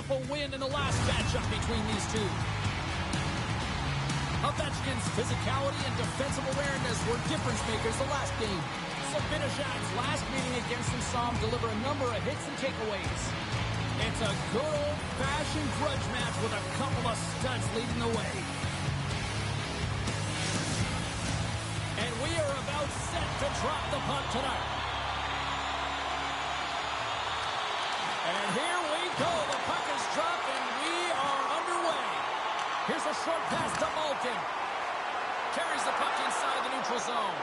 powerful win in the last matchup between these two. Ovechkin's physicality and defensive awareness were difference makers the last game. Sabinajad's last meeting against him saw him deliver a number of hits and takeaways. It's a good old-fashioned grudge match with a couple of studs leading the way. And we are about set to drop the puck tonight. And here we go. The puck is dropped and we are underway. Here's a short pass to Malkin. Carries the puck inside the neutral zone.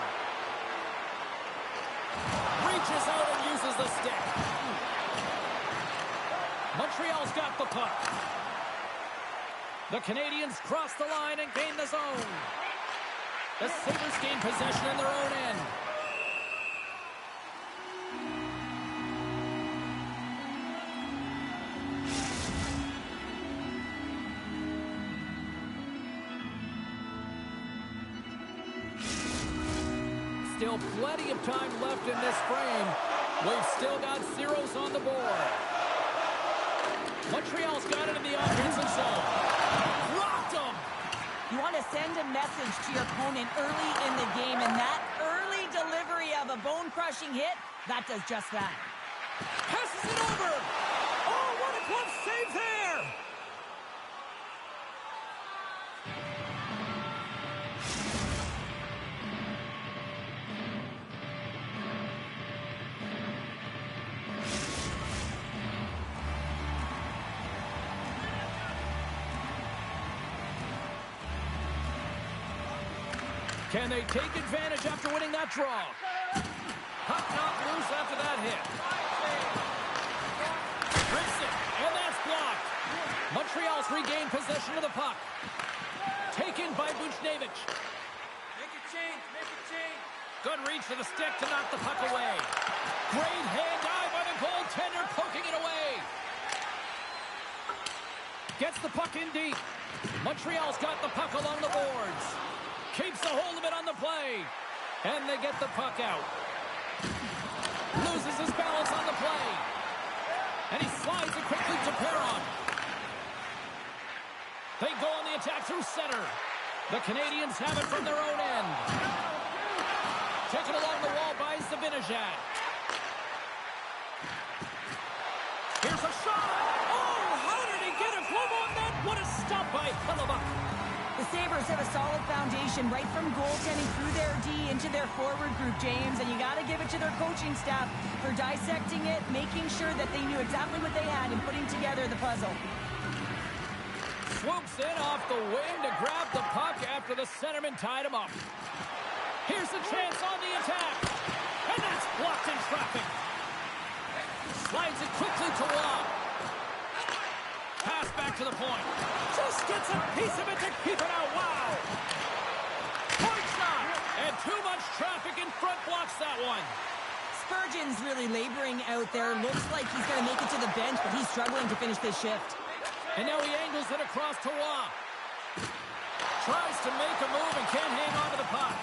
Reaches out and uses the stick. Montreal's got the puck. The Canadiens cross the line and gain the zone. The Sabres gain possession in their own end. Still plenty of time left in this frame. We've still got zeros on the board. Montreal's got it in the offensive zone. Rocked him! You want to send a message to your opponent early in the game, and that early delivery of a bone-crushing hit, that does just that. Passes it over! Oh, what a glove save there! Can they take advantage after winning that draw? Puck knocked loose after that hit. Rips it, and that's blocked. Montreal's regained possession of the puck. Taken by Buchnevich. Make a change, make a change. Good reach for the stick to knock the puck away. Great hand dive by the goaltender, poking it away. Gets the puck in deep. Montreal's got the puck along the boards. Keeps a hold of it on the play. And they get the puck out. Loses his balance on the play. And he slides it quickly to Perron. They go on the attack through center. The Canadiens have it from their own end. Taken along the wall by Sabinajad. Here's a shot. Oh, how did he get a glove on that? What a stop by Hellebuck. The Sabres have a solid foundation right from goaltending through their D into their forward group, James, and you got to give it to their coaching staff for dissecting it, making sure that they knew exactly what they had and putting together the puzzle. Swoops in off the wing to grab the puck after the centerman tied him up. Here's a chance on the attack, and that's blocked in traffic. Slides it quickly to Waugh. Pass back to the point. Just gets a piece of it to keep it out. Wow! Point shot! And too much traffic in front blocks that one. Spurgeon's really laboring out there. Looks like he's going to make it to the bench, but he's struggling to finish this shift. And now he angles it across to Waugh. Tries to make a move and can't hang on to the puck.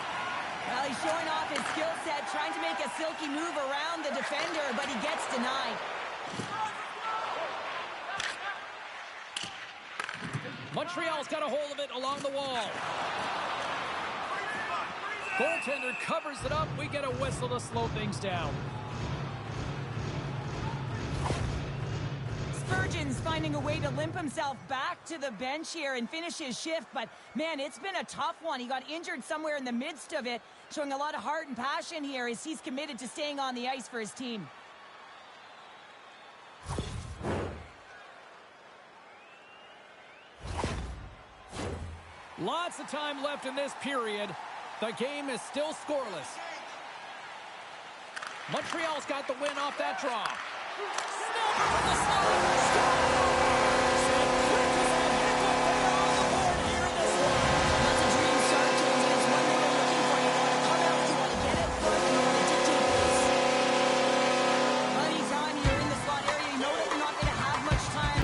Well, he's showing off his skill set, trying to make a silky move around the defender, but he gets denied. Montreal's got a hold of it along the wall. Goaltender covers it up. We get a whistle to slow things down. Spurgeon's finding a way to limp himself back to the bench here and finish his shift, but man, it's been a tough one. He got injured somewhere in the midst of it, showing a lot of heart and passion here as he's committed to staying on the ice for his team. Lots of time left in this period. The game is still scoreless. Montreal's got the win off that draw. Snapper from the slide. That's a dream start, James, and it's one that they're looking for. You want to come out, you want to get it quick, you want to dictate pace. Well, anytime you're in the slot area, you know that you're not going to have much time.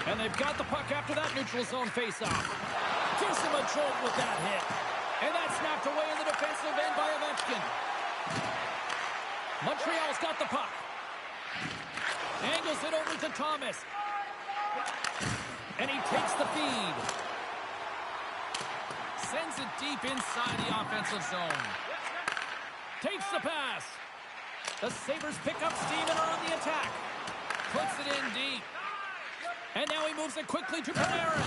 And they've got the puck after that neutral zone faceoff. Gives him a jolt with that hit. And that's snapped away in the defensive end by Ovechkin. Montreal's got the puck. Angles it over to Thomas. And he takes the feed. Sends it deep inside the offensive zone. Takes the pass. The Sabres pick up steam and are on the attack. Puts it in deep. And now he moves it quickly to Panarin.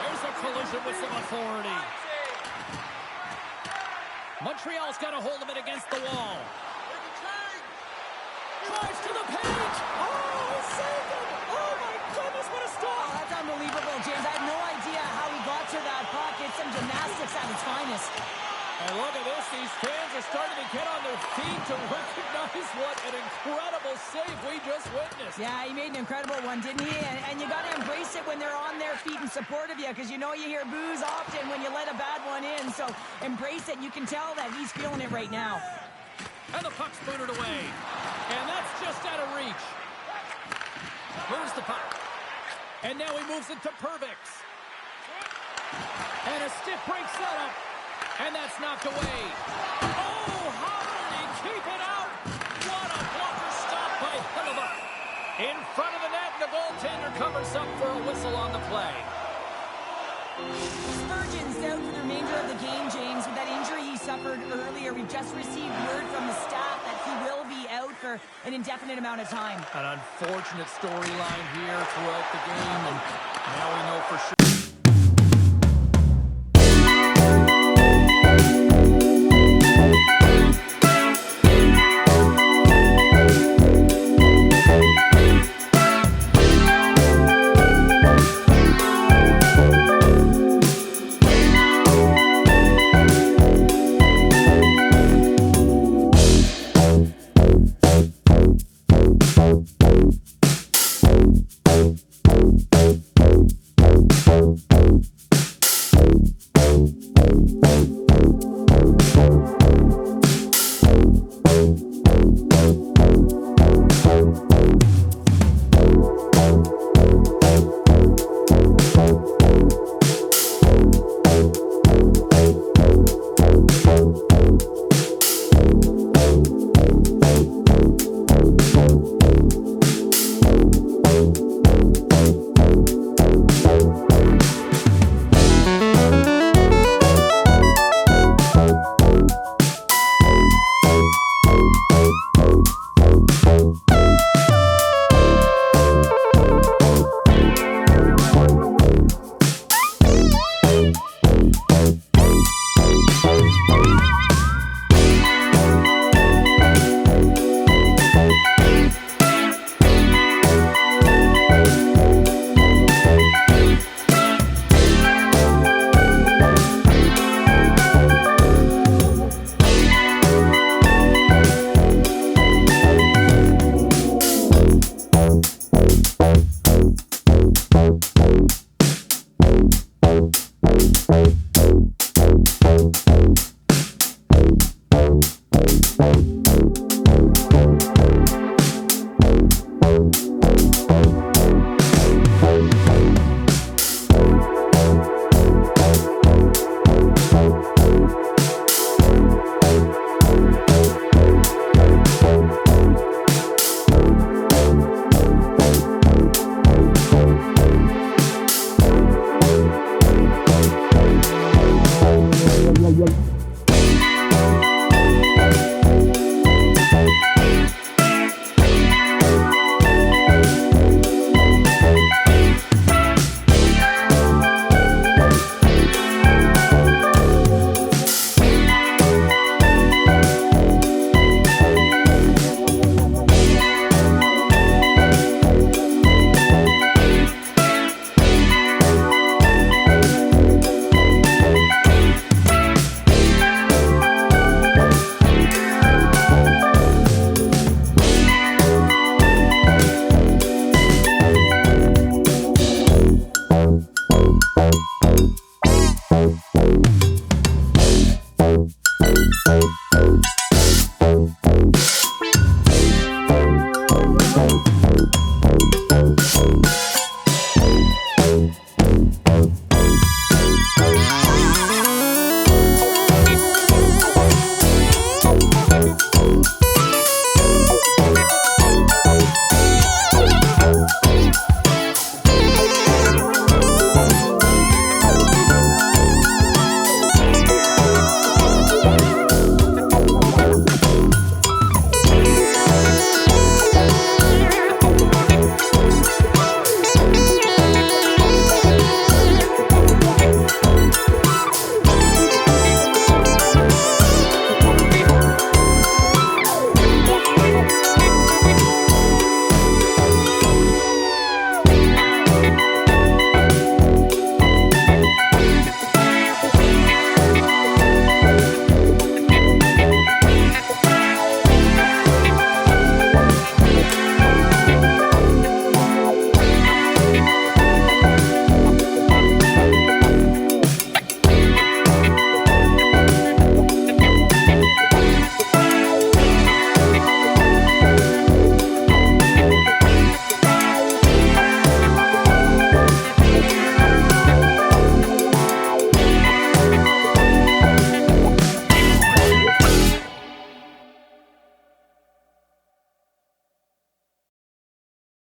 There's a collision with some authority. Montreal's got a hold of it against the wall. Drives to the page. Oh, saved it. Oh, my goodness, what a stop. Oh, that's unbelievable, James. I have no idea how he got to that puck. It's some gymnastics at its finest. And look at this. These fans are starting to get on their feet to recognize what an incredible save we just witnessed. Yeah, he made an incredible one, didn't he? And you got to embrace it when they're on their feet in support of you, because you know you hear boos often when you let a bad one in. So embrace it. You can tell that he's feeling it right now. And the puck's booted away. And that's just out of reach. Moves the puck. And now he moves it to Pervix. And a stiff break setup. And that's knocked away. Oh, how did he keep it out? What a blocker stop by Hellebuck. In front of the net, the goaltender covers up for a whistle on the play. Spurgeon's out for the remainder of the game, James, with that injury he suffered earlier. We've just received word from the staff that he will be out for an indefinite amount of time. An unfortunate storyline here throughout the game, and now we know for sure. Thank you.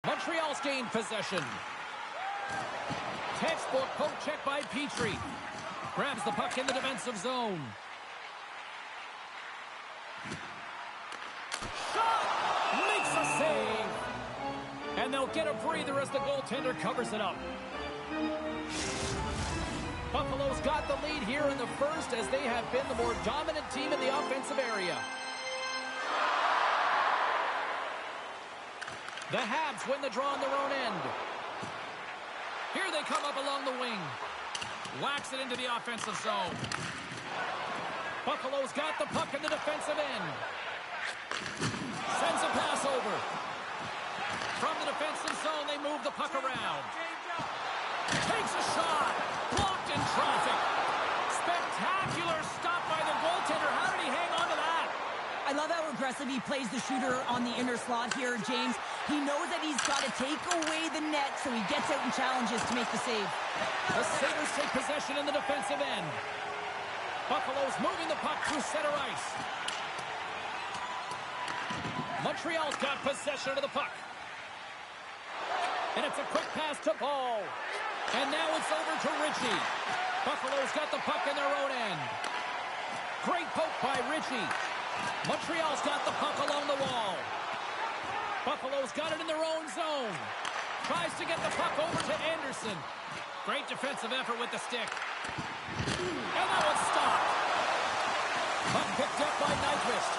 Montreal's gained possession. Textbook poke check by Petrie. Grabs the puck in the defensive zone. Shot! Makes a save! And they'll get a breather as the goaltender covers it up. Buffalo's got the lead here in the first as they have been the more dominant team in the offensive area. The Habs win the draw on their own end. Here they come up along the wing. Whacks it into the offensive zone. Buffalo's got the puck in the defensive end. Sends a pass over. From the defensive zone, they move the puck around. Takes a shot. Blocked in traffic. Spectacular stop by the goaltender. How did he hang on to that? I love how aggressive he plays the shooter on the inner slot here, James. He knows that he's got to take away the net, so he gets out and challenges to make the save. The Sabres take possession in the defensive end. Buffalo's moving the puck through center ice. Montreal's got possession of the puck. And it's a quick pass to Ball. And now it's over to Ritchie. Buffalo's got the puck in their own end. Great poke by Ritchie. Montreal's got the puck along the wall. Buffalo's got it in their own zone. Tries to get the puck over to Anderson. Great defensive effort with the stick. And that one's stopped. Puck picked up by Nyquist.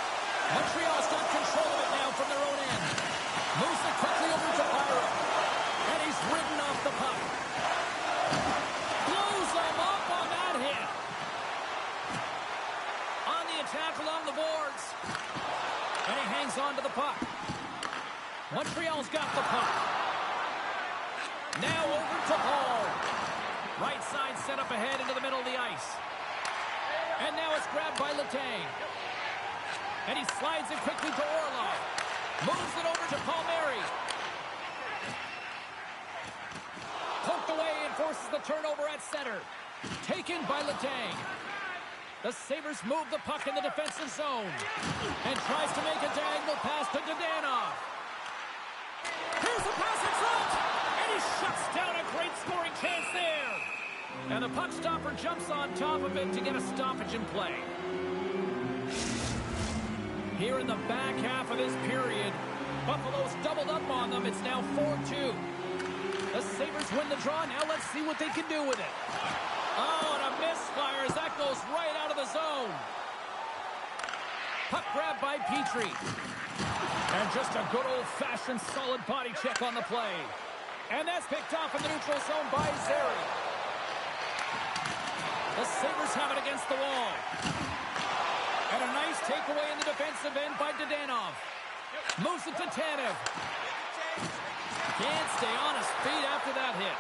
Montreal's got control of it now from their own end. Moves it quickly over to Byron. And he's ridden off the puck. Blows them up on that hit. On the attack along the boards. And he hangs on to the puck. Montreal's got the puck. Now over to Hall. Right side set up ahead into the middle of the ice. And now it's grabbed by Letang. And he slides it quickly to Orlov. Moves it over to Palmieri. Poked away and forces the turnover at center. Taken by Letang. The Sabres move the puck in the defensive zone. And tries to make a diagonal pass to Dadonov. Here's the pass in front. And he shuts down a great scoring chance there. And the puck stopper jumps on top of it to get a stoppage in play. Here in the back half of this period, Buffalo's doubled up on them. It's now 4-2. The Sabres win the draw. Now let's see what they can do with it. Oh, and a misfire as that goes right out of the zone. Puck grab by Petrie. And just a good old-fashioned solid body check on the play. And that's picked off in the neutral zone by Zary. The Sabres have it against the wall. And a nice takeaway in the defensive end by Dadonov. Moves it to Tanev. Can't stay on his feet after that hit.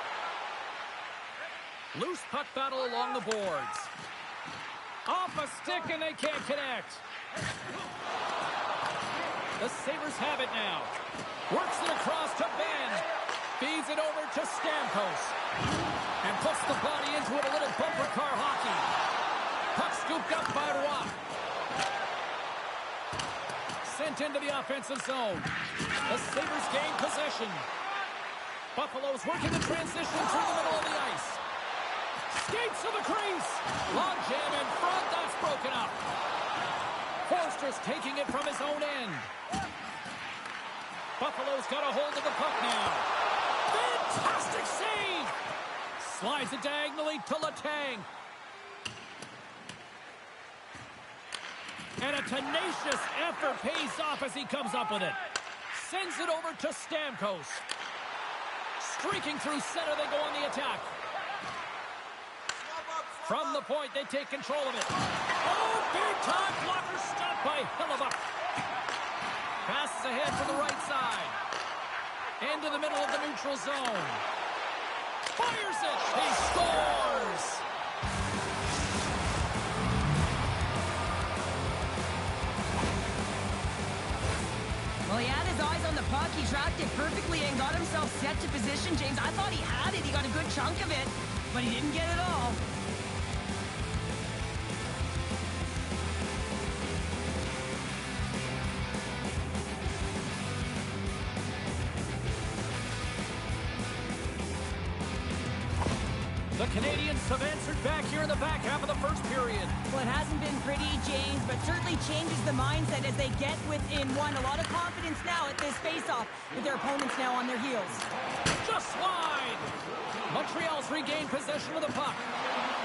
Loose puck battle along the boards. Off a stick and they can't connect. The Sabres have it now. Works it across to Ben. Feeds it over to Stamkos. And puts the body into it, a little bumper car hockey. Puck scooped up by Rock. Sent into the offensive zone. The Sabres gain possession. Buffalo's working the transition through the middle of the ice. Skates to the crease. Long jam in front. That's broken up. Forster's taking it from his own end. Buffalo's got a hold of the puck now. Fantastic save. Slides it diagonally to Letang. And a tenacious effort pays off as he comes up with it. Sends it over to Stamkos. Streaking through center, they go on the attack. From the point, they take control of it. Oh, big-time blocker stopped by Hellebuyck. Passes ahead to the right side. Into the middle of the neutral zone. Fires it. He scores. Well, he had his eyes on the puck. He tracked it perfectly and got himself set to position, James. I thought he had it. He got a good chunk of it, but he didn't get it all. The Canadians have answered back here in the back half of the first period. Well, it hasn't been pretty, James, but certainly changes the mindset as they get within one. A lot of confidence now at this face-off with their opponents now on their heels. Just wide. Montreal's regained possession of the puck.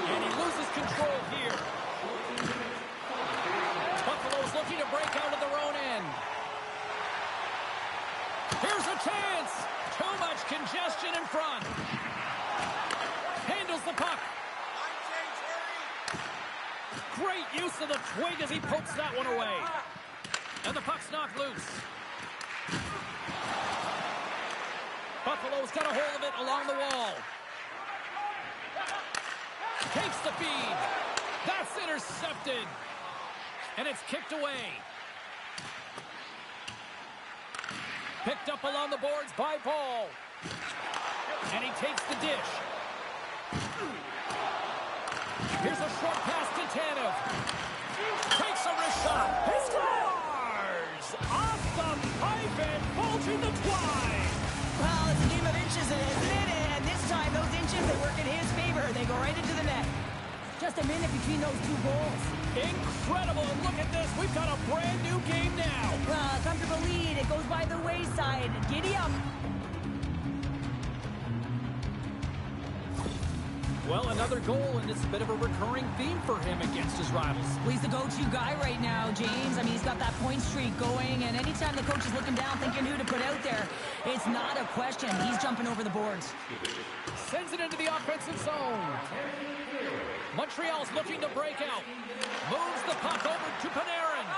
And he loses control here. Buffalo's looking to break out of their own end. Here's a chance. Too much congestion in front. Handles the puck. Great use of the twig as he pokes that one away. And the puck's knocked loose. Buffalo's got a hold of it along the wall. Takes the feed. That's intercepted. And it's kicked away. Picked up along the boards by Paul. And he takes the dish. Here's a short pass to Tanev. Takes a wrist shot. He scores! Off the pipe and bulging the twine. Well, it's a game of inches, isn't it? And this time, those inches, they work in his favor. They go right into the net. Just a minute between those two goals. Incredible. And look at this. We've got a brand new game now. Well, a comfortable lead. It goes by the wayside. Giddy up. Well, another goal, and it's a bit of a recurring theme for him against his rivals. Well, he's the go-to guy right now, James. I mean, he's got that point streak going, and anytime the coach is looking down thinking who to put out there, it's not a question. He's jumping over the boards. Sends it into the offensive zone. Montreal's looking to break out. Moves the puck over to Panarin.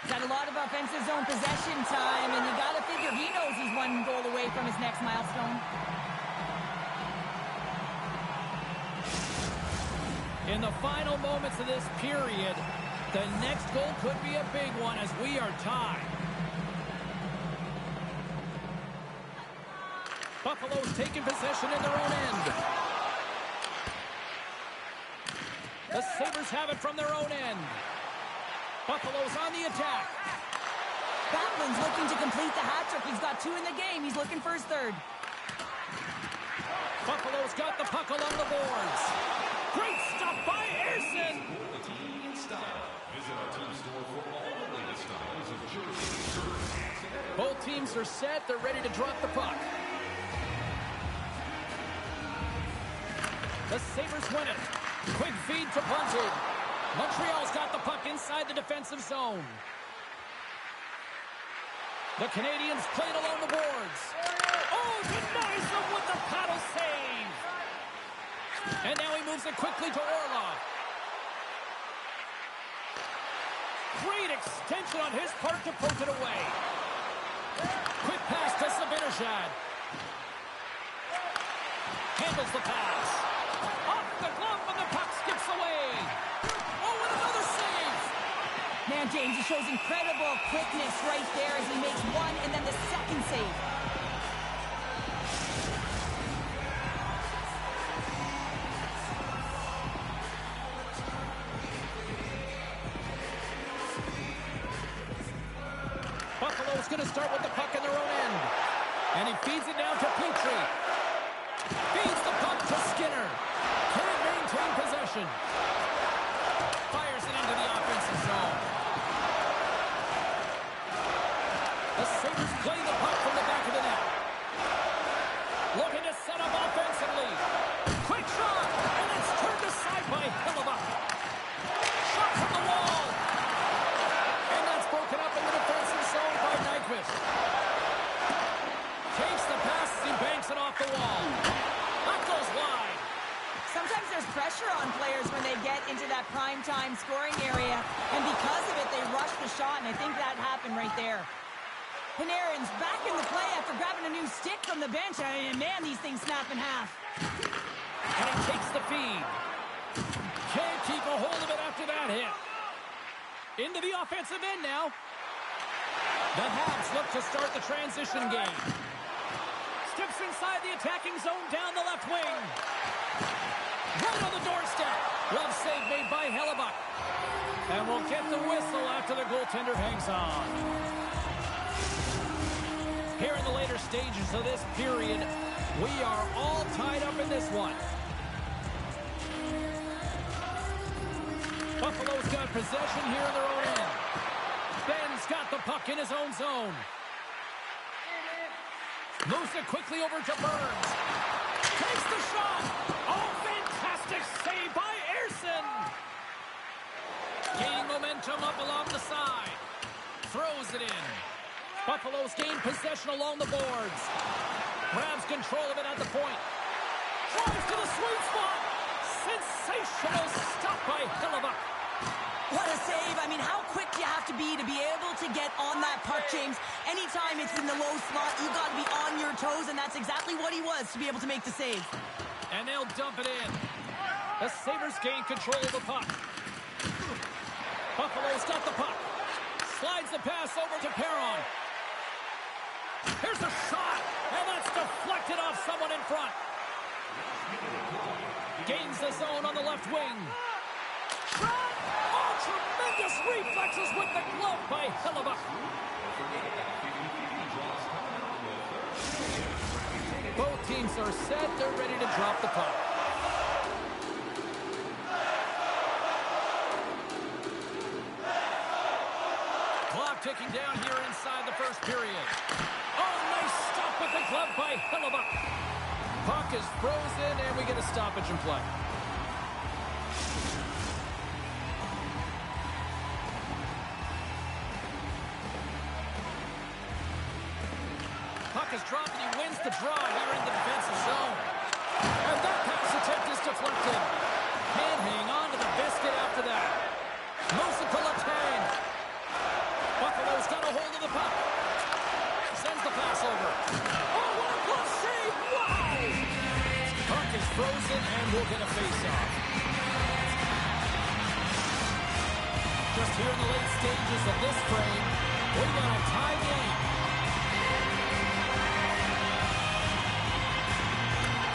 He's had a lot of offensive zone possession time, and you got to figure he knows he's one goal away from his next milestone. In the final moments of this period, the next goal could be a big one as we are tied. Buffalo's taking possession in their own end. The Sabres have it from their own end. Buffalo's on the attack. Batman's looking to complete the hat trick. He's got 2 in the game. He's looking for his 3rd. Buffalo's got the puck along the boards. Great stuff by Ersson. Both teams are set. They're ready to drop the puck. The Sabres win it. Quick feed to Bunting. Montreal's got the puck inside the defensive zone. The Canadians played along the boards. Oh, denies them with the paddle save. And now he moves it quickly to Orlov. Great extension on his part to poke it away. Quick pass to Zibanejad. Handles the pass. Off the glove and the puck skips away. Oh, and another save. Man, James, he shows incredible quickness right there as he makes one and then the second save. Buffalo's going to start with the puck in their own end. And he feeds it down to Petrie. Feeds the puck to Skinner. Can't maintain possession. Fires it into the offensive zone. The Sabres play the puck from the back of the net. Looking to set up offensively. Quick shot. And it's turned aside by Hellebuyck. Shot from the wall. And that's broken up in the defensive zone by Nyquist. Takes the pass as he banks it off the wall. That goes wide. Sometimes there's pressure on players when they get into that prime-time scoring area, and because of it, they rush the shot, and I think that happened right there. Panarin's back in the play after grabbing a new stick from the bench, and man, these things snap in half. And he takes the feed. Can't keep a hold of it after that hit. Into the offensive end now. The Habs look to start the transition game. Steps inside the attacking zone down the left wing. Right on the doorstep. Glove save made by Hellebuyck. And we'll get the whistle after the goaltender hangs on. Here in the later stages of this period, we are all tied up in this one. Buffalo's got possession here in their own end. Ben's got the puck in his own zone. Moves it quickly over to Burns. Takes the shot. Oh, fantastic save by Ersson. Gaining momentum up along the side. Throws it in. Buffalo's gained possession along the boards. Grabs control of it at the point. Drives to the sweet spot. Sensational stop by Hellebuyck. What a save. I mean, how quick do you have to be able to get on that puck, James? Anytime it's in the low slot, you got to be on your toes, and that's exactly what he was to be able to make the save. And they'll dump it in. The Sabres gain control of the puck. Buffalo's got the puck. Slides the pass over to Perron. Here's a shot, and that's deflected off someone in front. Gains the zone on the left wing. Shot! Oh, tremendous reflexes with the glove by Hellebuyck. Both teams are set. They're ready to drop the puck. Clock ticking down here inside the first period. Oh, nice stop with the glove by Hellebuyck. Puck is frozen, and we get a stoppage in play. Puck is dropped, and he wins the draw here in the defensive zone. And that pass attempt is deflected. Can't hang on to the biscuit after that. Moves it to Letang. Buffalo's got a hold of the puck. Sends the pass over. Oh, what a glove save! Wow! Puck is frozen, and we'll get a face-off. Just here in the late stages of this frame, we got a tie game.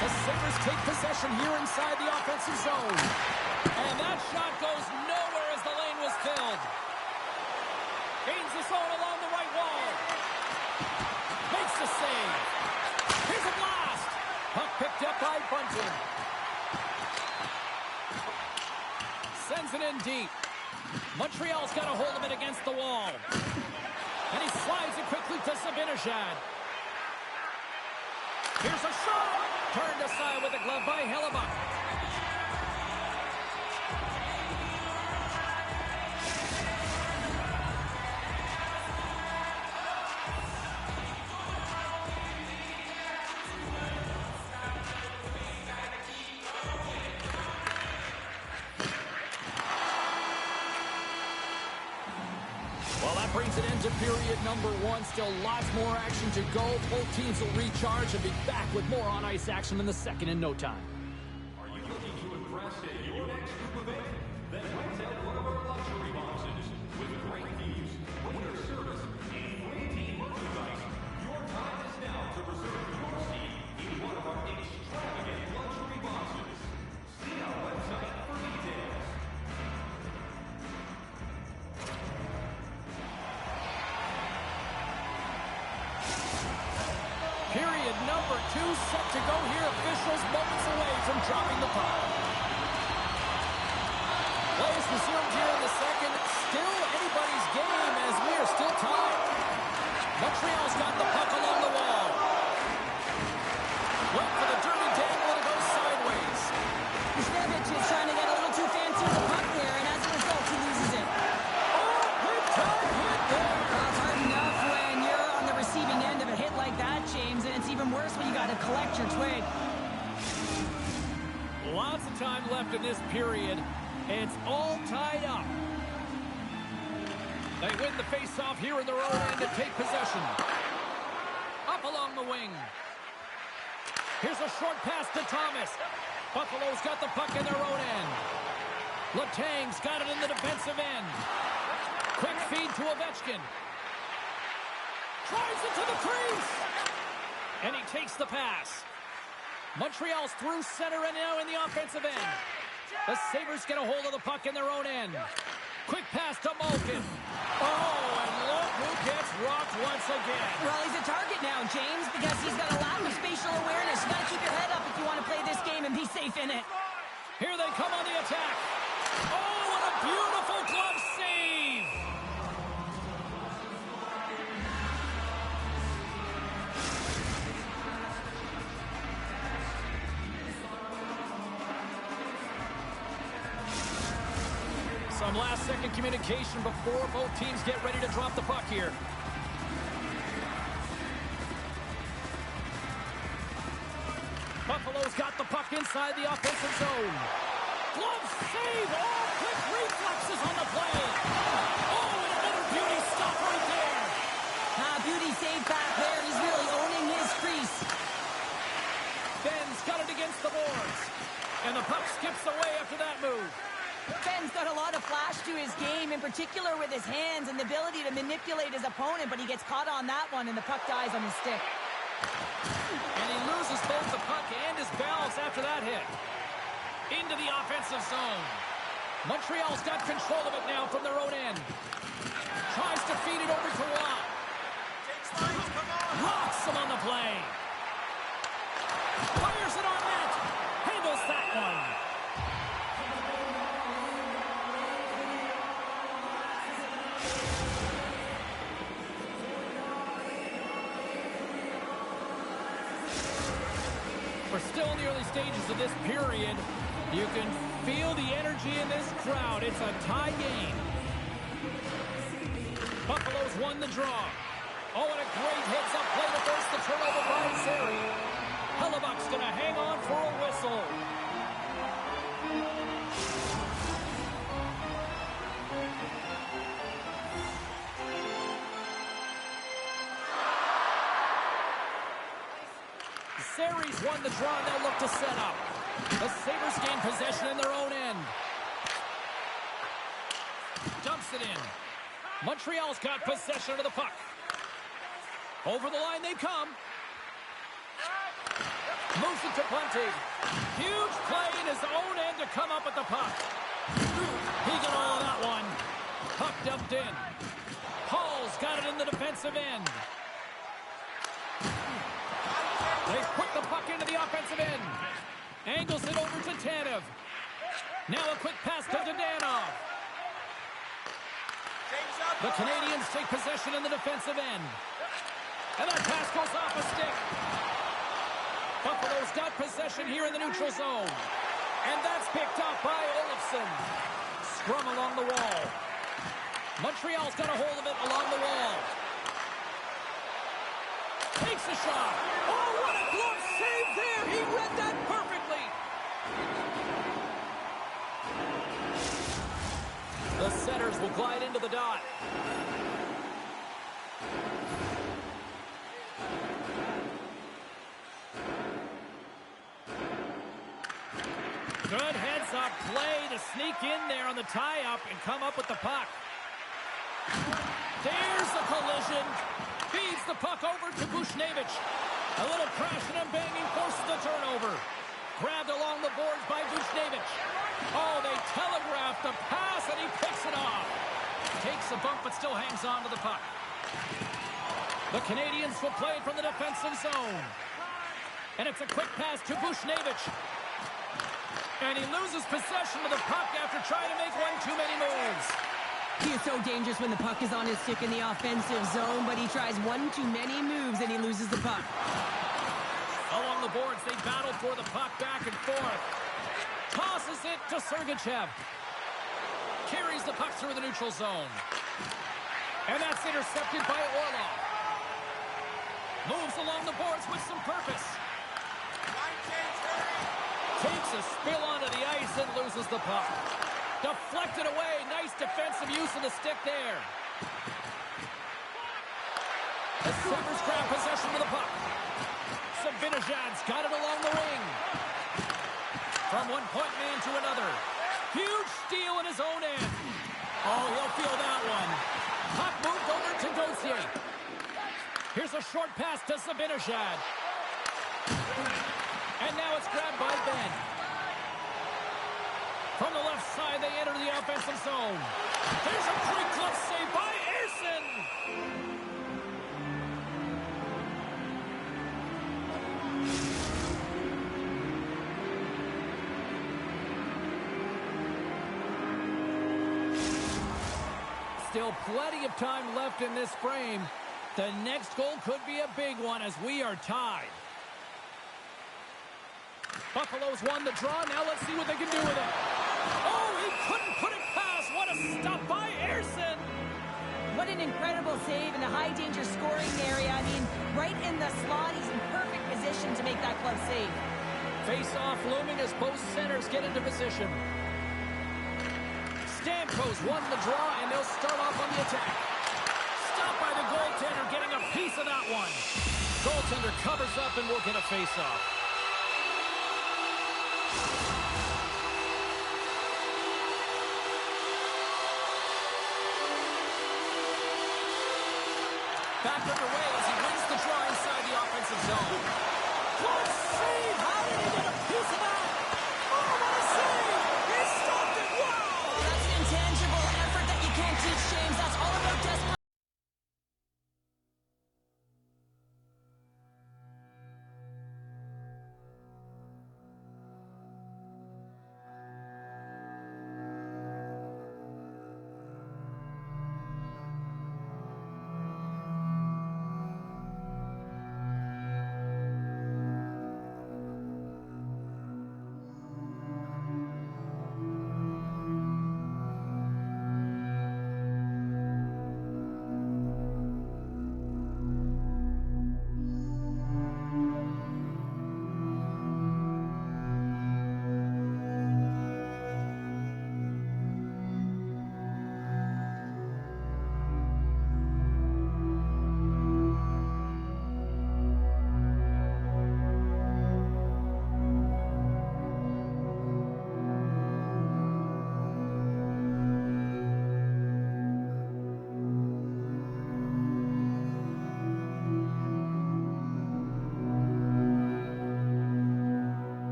The Sabres take possession here inside the offensive zone. And that shot goes nowhere as the lane was filled. Gains the zone along the right wall. Makes the save. Here's a blast. Puck picked up by Bunting. Sends it in deep. Montreal's got a hold of it against the wall. And he slides it quickly to Zibanejad. Here's a shot. Turned aside with a glove by Hellebuyck. Well, that brings an end to period number one. Still lots more action to go. Both teams will recharge and be back with more on-ice action in the second in no time. Are you looking to impress at your next group event? Then rent out one of our luxury boxes. With great views, winter service, and free team merchandise, your time is now to reserve your seat in one of our extravagant luxury boxes. See our website for details. Period number two set to go here. Officials moments away from dropping the puck. Play is resumed here in the second. Still anybody's game as we are still tied. Montreal's got the puck along the wall. Went for the dirty dangle to go sideways. Kushnevich is trying to get a little too fancy with the puck there, and as a result, he loses it. Oh, big time hit there. Well, it's hard enough when you're on the receiving end of a hit like that, James, and it's even worse when you got to collect your twig. Lots of time left in this period. It's all tied up. They win the face-off here in their own end and take possession. Up along the wing. Here's a short pass to Thomas. Buffalo's got the puck in their own end. Letang's got it in the defensive end. Quick feed to Ovechkin. Drives it to the crease. And he takes the pass. Montreal's through center and now in the offensive end. The Sabres get a hold of the puck in their own end. Quick pass to Malkin. Oh, and look who gets rocked once again. Well, he's a target now, James, because he's got a lack of spatial awareness. You got to keep your head up if you want to play this game and be safe in it. Here they come on the attack. Oh, and a beautiful glove save. Some last-second communication before both teams get ready to drop the puck here. Buffalo's got the puck inside the offensive zone. Glove save! Oh, quick reflexes on the play. Oh, and another beauty stop right there. Beauty save back there. He's really owning his crease. Ben's got it against the boards. And the puck skips away after that move. Ben's got a lot of flash to his game, in particular with his hands and the ability to manipulate his opponent, but he gets caught on that one, and the puck dies on his stick. And he loses both the puck and his balance after that hit. Into the offensive zone. Montreal's got control of it now from their own end. Tries to feed it over to Watt. Rocks him on the play. Fires it on net. Handles that one. We're still in the early stages of this period. You can feel the energy in this crowd. It's a tie game. Buffalo's won the draw. Oh, and a great heads-up play to force the turnover by Zary. Hellebuck's going to hang on for a whistle. Zary's won the draw, and they'll look to set up. The Sabres gain possession in their own end. Dumps it in. Montreal's got possession of the puck. Over the line they come. Moves it to Bunting. Huge play in his own end to come up with the puck. He got all of that one. Puck dumped in. Hall's got it in the defensive end. They put the puck into the offensive end. Angles it over to Tanev. Now a quick pass to Dadonov. The Canadians take possession in the defensive end. And that pass goes off a stick. Buffalo's got possession here in the neutral zone. And that's picked up by Olofsson. Scrum along the wall. Montreal's got a hold of it along the wall. Takes a shot. Oh, what a glove save there. He read that perfectly. The setters will glide into the dot. Good heads-up play to sneak in there on the tie-up and come up with the puck. There's the collision. Feeds the puck over to Bushnevich. A little crashing and banging forces the turnover. Grabbed along the boards by Bushnevich. Oh, they telegraphed the pass, and he picks it off. Takes a bump, but still hangs on to the puck. The Canadians will play it from the defensive zone. And it's a quick pass to Bushnevich. And he loses possession of the puck after trying to make one too many moves. He is so dangerous when the puck is on his stick in the offensive zone, but he tries one too many moves and he loses the puck. Along the boards, they battle for the puck back and forth. Tosses it to Sergachev. Carries the puck through the neutral zone. And that's intercepted by Orlov. Moves along the boards with some purpose. Takes a spill onto the ice and loses the puck. Deflected away. Nice defensive use of the stick there. The Sabres grab possession of the puck. Zibanejad's got it along the wing. From one point man to another. Huge steal in his own end. Oh, he'll feel that one. Puck moved over to Dossier. Here's a short pass to Zibanejad. And now it's grabbed by Ben. From the left side, they enter the offensive zone. There's a great glove save by Ersson. Still plenty of time left in this frame. The next goal could be a big one as we are tied. Buffalo's won the draw. Now let's see what they can do with it. Oh, he couldn't put it past. What a stop by Ersson. What an incredible save in a high-danger scoring area. I mean, right in the slot. He's in perfect position to make that close save. Face-off looming as both centers get into position. Stamkos won the draw, and they'll start off on the attack. Stopped by the goaltender, getting a piece of that one. Goaltender covers up and will get a face-off. Back underway as he wins the draw inside the offensive zone. What a save! How did he get a piece of that? Oh, what a save! He stopped it! Wow! That's an intangible effort that you can't teach, James. That's all about desperation.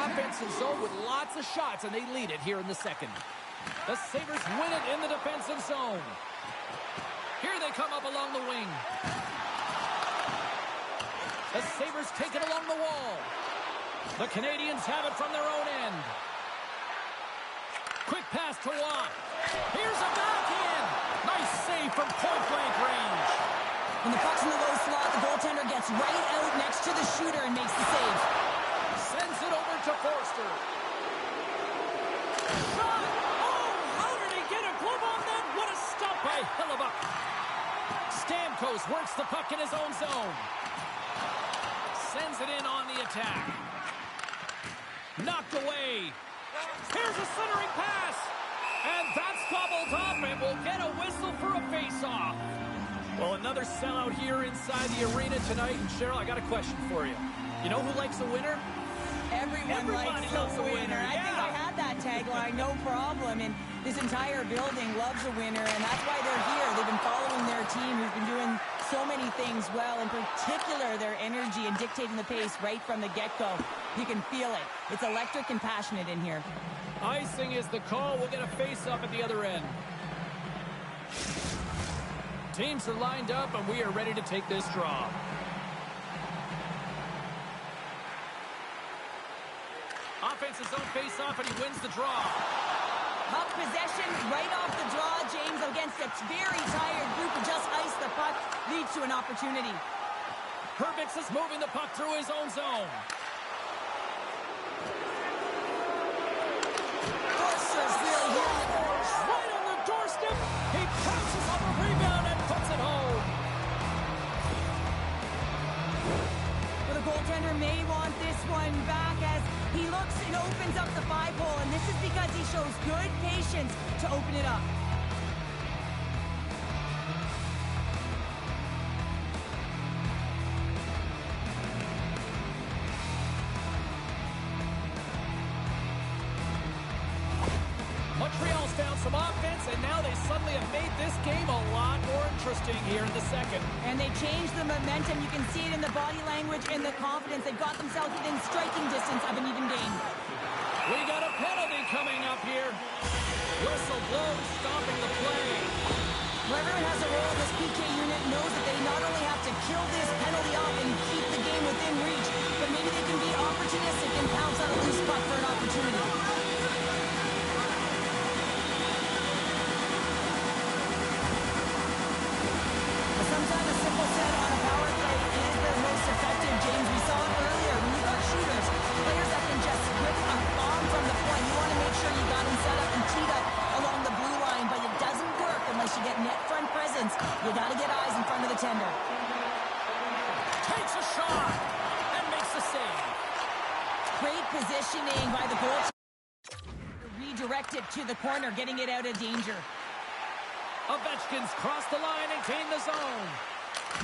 offensive zone with lots of shots, and they lead it here in the second. The Sabres win it in the defensive zone. Here they come up along the wing. The Sabres take it along the wall. The Canadians have it from their own end. Quick pass to Watt. Here's a backhand. Nice save from point-blank range. When the puck's in the low slot, the goaltender gets right out next to the shooter and makes the save. Sends it over to Forster. Shot! Oh, how did he get a glove on that? What a stop by Hellebuyck. Stamkos works the puck in his own zone. Sends it in on the attack. Knocked away. Here's a centering pass. And that's gobbled up and will get a whistle for a face-off. Well, another sellout here inside the arena tonight. And Cheryl, I got a question for you. You know who likes a winner? Everybody likes loves a winner. I think I had that tagline, no problem. And this entire building loves a winner, and that's why they're here. They've been following their team, who's been doing so many things well, in particular their energy and dictating the pace right from the get-go. You can feel it. It's electric and passionate in here. Icing is the call. We'll get a face-up at the other end. Teams are lined up, and we are ready to take this draw. Offensive zone face-off, and he wins the draw. Puck possession right off the draw, James, against a very tired group who just iced the puck, leads to an opportunity. Herbix is moving the puck through his own zone. Forster's really hitting the boards. Right on the doorstep. He pounces on the rebound and puts it home. Well, the goaltender may want this one back as he looks and opens up the 5-hole, and this is because he shows good patience to open it up. Montreal's found some offense, and now they suddenly have made this game a lot more interesting here in the second. And they changed the momentum. You can see it in the body language and the confidence. They've got themselves within striking distance of an even game. We got a penalty coming up here. Whistle blows, stopping the play. Well, everyone has a role in this PK unit, knows that they not only have to kill this penalty off and keep the game within reach, but maybe they can be opportunistic and pounce on a loose puck for an opportunity. Sometimes a simple set on a power play is the most effective, James. We saw it earlier when you got shooters, players that can just whip a bomb from the point. You want to make sure you got them set up and teed up along the blue line, but it doesn't work unless you get net front presence. You got to get eyes in front of the tender. Takes a shot and makes a save. Great positioning by the goaltender. Redirect it to the corner, getting it out of danger. Ovechkin's crossed the line and gained the zone.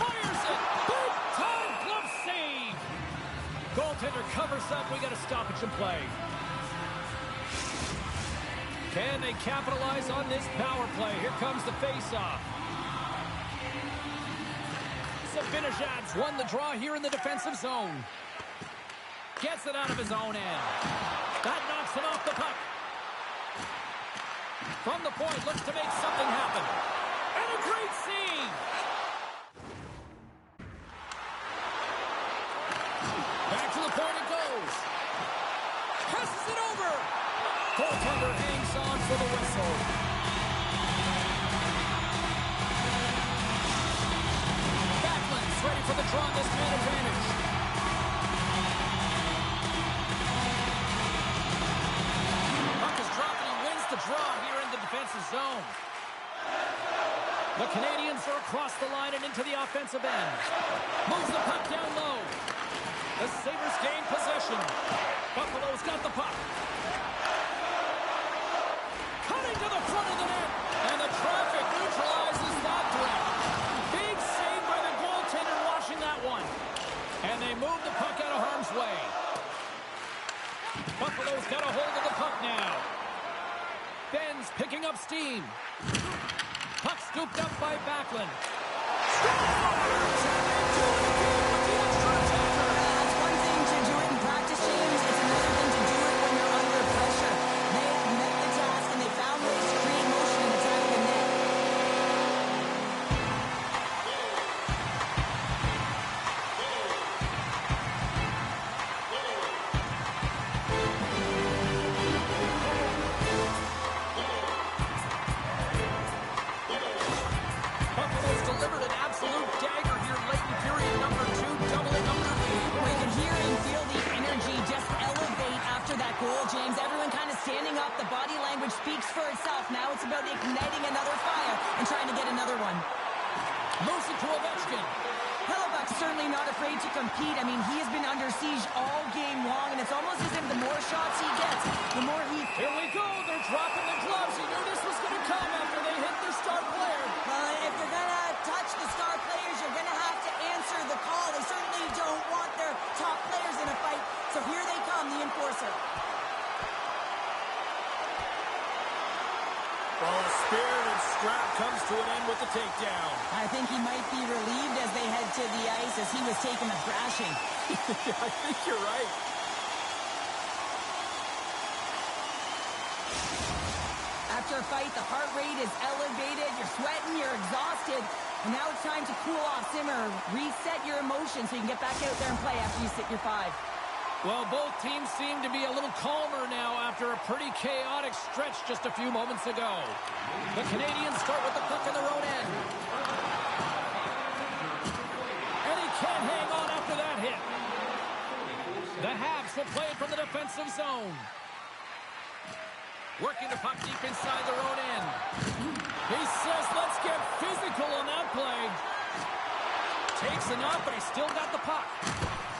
Fires it. Big time glove save. Goaltender covers up. We got a stoppage in play. Can they capitalize on this power play? Here comes the face-off. Sabinajad's won the draw here in the defensive zone. Gets it out of his own end. That knocks him off the puck. From the point, looks to make something happen. And a great save! Back to the point it goes. Passes it over. Goaltender hangs on for the whistle. Backlund's ready for the draw on this man advantage. Puck is dropped and he wins the draw here in the defensive zone. The Canadians are across the line and into the offensive end. Moves the puck down low. The Sabres gain possession. Buffalo's got the puck. Cutting to the front of the net. And the traffic neutralizes that threat. Big save by the goaltender washing that one. And they move the puck out of harm's way. Buffalo's got a hold of the puck now. Ben's picking up steam. Puck scooped up by Backlund. That's one thing to do it in practice, James. It's another thing to do speaks for itself. Now it's about igniting another fire and trying to get another one. Moves it to Ovechkin. Hellebuck's certainly not afraid to compete. I mean, he has been under siege all game long, and it's almost as if the more shots he gets, the more he... Here we go. They're dropping the gloves. You knew this was going to come after they hit their star player. If you're going to touch the star players, you're going to have to answer the call. They certainly don't want their top players in a fight. So here they come, the enforcer. Well, a spirited scrap comes to an end with the takedown. I think he might be relieved as they head to the ice as he was taking a thrashing. I think you're right. After a fight, the heart rate is elevated, you're sweating, you're exhausted, and now it's time to cool off, simmer, reset your emotions so you can get back out there and play after you sit your 5. Well, both teams seem to be a little calmer now after a pretty chaotic stretch just a few moments ago. The Canadians start with the puck in their own end. And he can't hang on after that hit. The Habs will play it from the defensive zone. Working the puck deep inside their own end. He says, let's get physical on that play. Takes a knock, but he's still got the puck.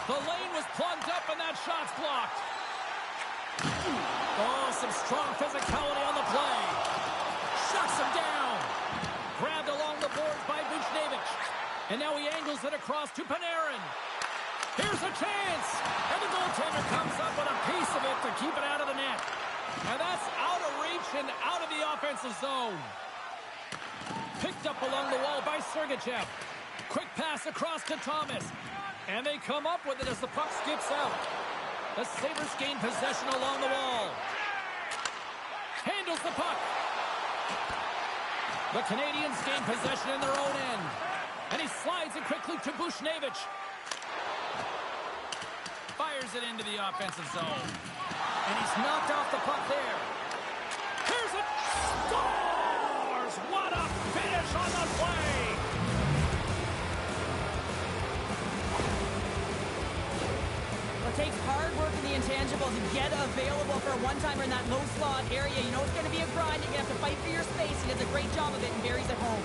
The lane was plugged up and that shot's blocked. Oh, some strong physicality on the play. Shuts him down. Grabbed along the boards by Buchnevich. And now he angles it across to Panarin. Here's a chance. And the goaltender comes up with a piece of it to keep it out of the net. And that's out of reach and out of the offensive zone. Picked up along the wall by Sergachev. Quick pass across to Thomas. And they come up with it as the puck skips out. The Sabres gain possession along the wall. Handles the puck. The Canadians gain possession in their own end. And he slides it quickly to Buchnevich. Fires it into the offensive zone. And he's knocked off the puck there. Here's it. Scores! What a finish on the play! It takes hard work in the intangible to get available for a one-timer in that low slot area. You know it's going to be a grind. You're going to have to fight for your space. He does a great job of it, and Barry's at home.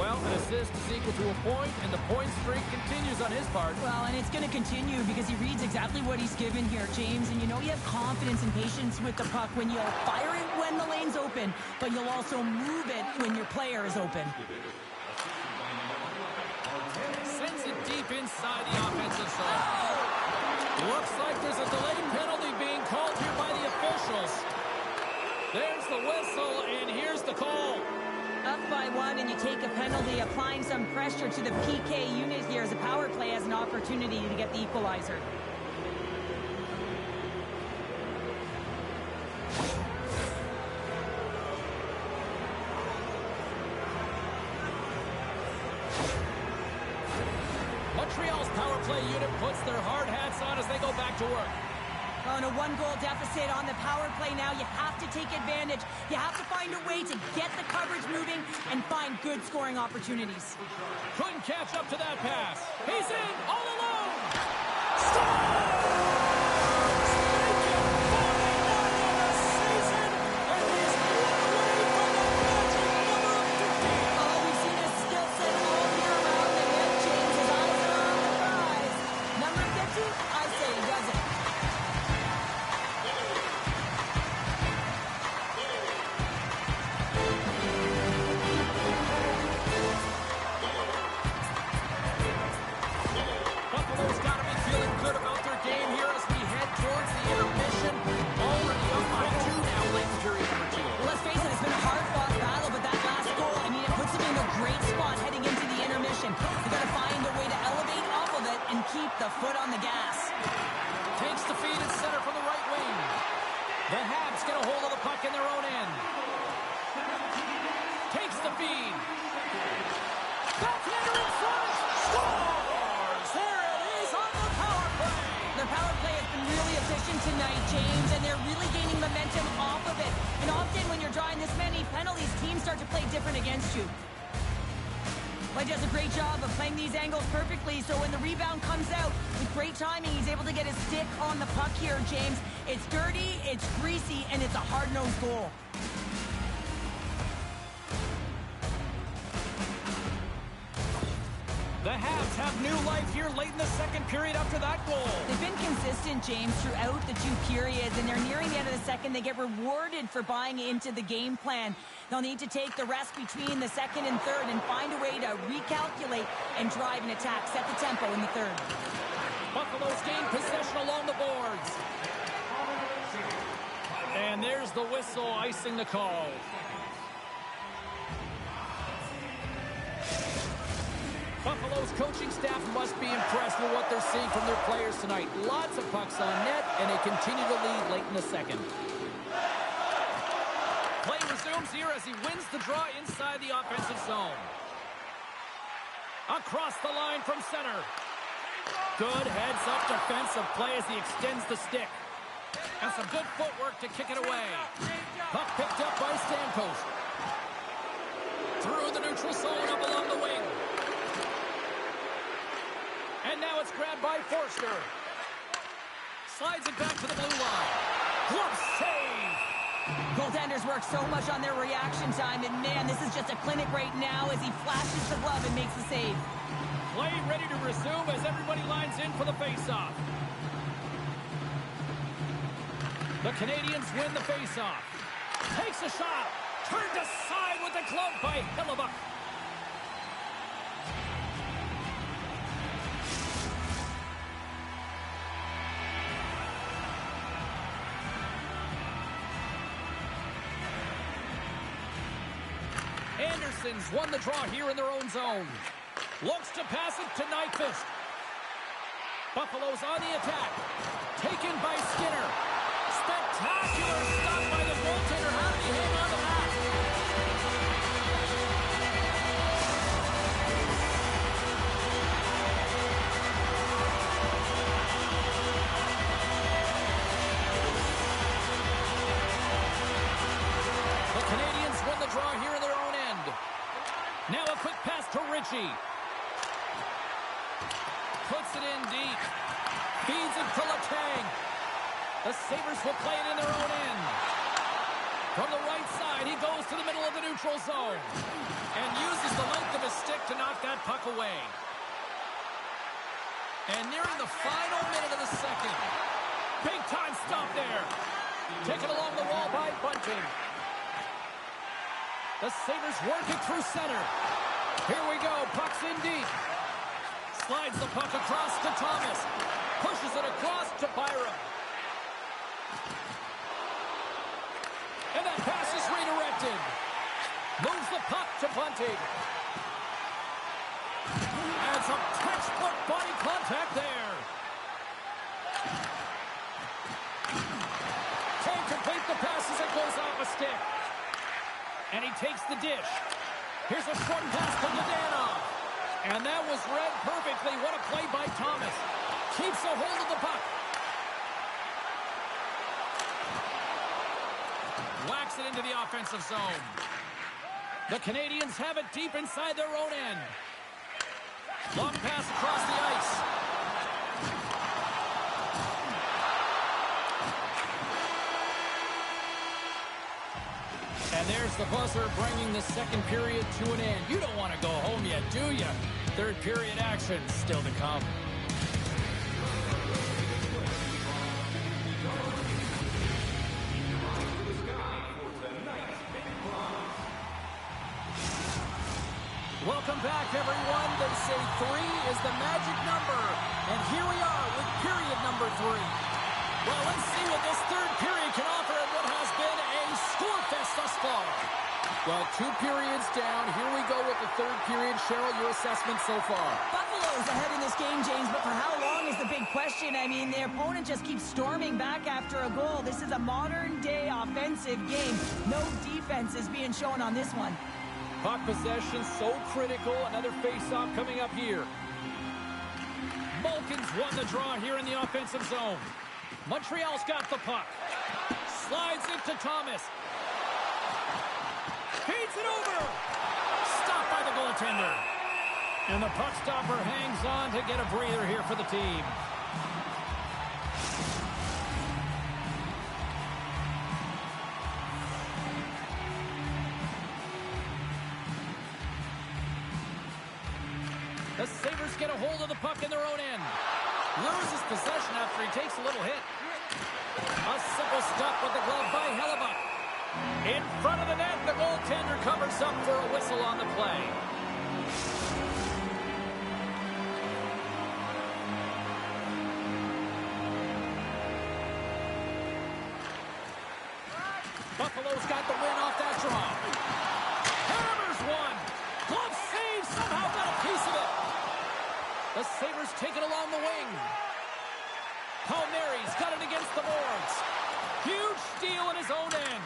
Well, an assist is equal to a point, and the point streak continues on his part. Well, and it's going to continue because he reads exactly what he's given here, James. And you know you have confidence and patience with the puck when you'll fire it when the lane's open, but you'll also move it when your player is open. Sends it deep inside the offensive zone. Looks like there's a delayed penalty being called here by the officials. There's the whistle, and here's the call. Up by 1, and you take a penalty, applying some pressure to the PK unit here as the power play has an opportunity to get the equalizer. Montreal's power play unit puts their hard hats on as they go back to work. On a 1-goal deficit on the power play now, you have to take advantage. You have to find a way to get the coverage moving and find good scoring opportunities. Couldn't catch up to that pass. He's in, all alone. Scores! Making 49 in a season, and he's one away from the magic number of 50. Oh, we've seen his skill set all year round, and yet James' eyes are on the prize. Number 50, I say he does it. Buffalo's got to be feeling good about their game here as we head towards the intermission. Already up by 2 now, late in period number 2. Well, let's face it, it's been a hard-fought battle, but that last goal, I mean, it puts them in a great spot heading into the intermission. You got to find a way to elevate off of it and keep the foot on the gas. Takes the feed at center from the right wing. The Habs get a hold of the puck in their own end. Takes the feed. Backhander in front. Scores! There it is on the power play. Their power play has been really efficient tonight, James, and they're really gaining momentum off of it. And often when you're drawing this many penalties, teams start to play different against you. Well, he does a great job of playing these angles perfectly, so when the rebound comes out, with great timing, he's able to get his stick on the puck here, James. It's dirty, it's greasy, and it's a hard-nosed goal. The Habs have new life here late in the second period after that goal. They've been consistent, James, throughout the two periods, and they're nearing the end of the second. They get rewarded for buying into the game plan. They'll need to take the rest between the second and third and find a way to recalculate and drive an attack, set the tempo in the third. Buffalo's gained possession along the boards. And there's the whistle icing the call. Buffalo's coaching staff must be impressed with what they're seeing from their players tonight. Lots of pucks on net, and they continue to lead late in the second. Play resumes here as he wins the draw inside the offensive zone. Across the line from center. Good heads-up defensive play as he extends the stick. And some good footwork to kick it away. Puck picked up by Stamkos. Through the neutral zone up along the wing. And now it's grabbed by Forster. Slides it back to the blue line. Glove save! Goaltenders work so much on their reaction time, and man, this is just a clinic right now as he flashes the glove and makes the save. Play ready to resume as everybody lines in for the faceoff. The Canadians win the faceoff. Takes a shot. Turned aside with the glove by Hellebuyck. Anderson's won the draw here in their own zone. Looks to pass it to Nyquist. Buffalo's on the attack. Taken by Skinner. Spectacular stop by the goaltender. How did he hang on to that? The Canadians win the draw here in their own end. Now a quick pass to Ritchie. Puts it in deep. Feeds it to Letang. The Sabres will play it in their own end. From the right side, he goes to the middle of the neutral zone. And uses the length of his stick to knock that puck away. And nearing the final minute of the second. Big time stop there. Taken along the wall by Bunting. The Sabres work it through center. Here we go. Puck's in deep. Slides the puck across to Thomas. Pushes it across to Byram. And that pass is redirected. Moves the puck to Bunting. And some textbook body contact there. Can't complete the pass as it goes off a stick. And he takes the dish. Here's a short pass to Dadonov. And that was read perfectly. What a play by Thomas. Keeps a hold of the puck. Whacks it into the offensive zone. The Canadians have it deep inside their own end. Long pass across the ice. And there's the buzzer bringing the second period to an end. You don't want to go home yet, do you? Third period action still to come. Welcome back, everyone. They say 3 is the magic number. And here we are with period number 3. Well, let's see what this third period can offer in what has been a score fest thus far. Well, 2 periods down. Here we go with the third period. Cheryl, your assessment so far? Buffalo's ahead in this game, James, but for how long is the big question. I mean, their opponent just keeps storming back after a goal. This is a modern-day offensive game. No defense is being shown on this one. Puck possession so critical. Another face-off coming up here. Malkin's won the draw here in the offensive zone. Montreal's got the puck. Slides it to Thomas. Feeds it over. Stopped by the goaltender. And the puck stopper hangs on to get a breather here for the team. The Sabres get a hold of the puck in their own end. Loses possession after he takes a little hit. A simple stop with the glove by Hellebuck. In front of the net, the goaltender covers up for a whistle on the play. Buffalo's got the win off that draw. Hammers one. Glove save, somehow got a piece of it. The Sabres take it along the wing. Palmieri's got it against the boards. Huge steal in his own end.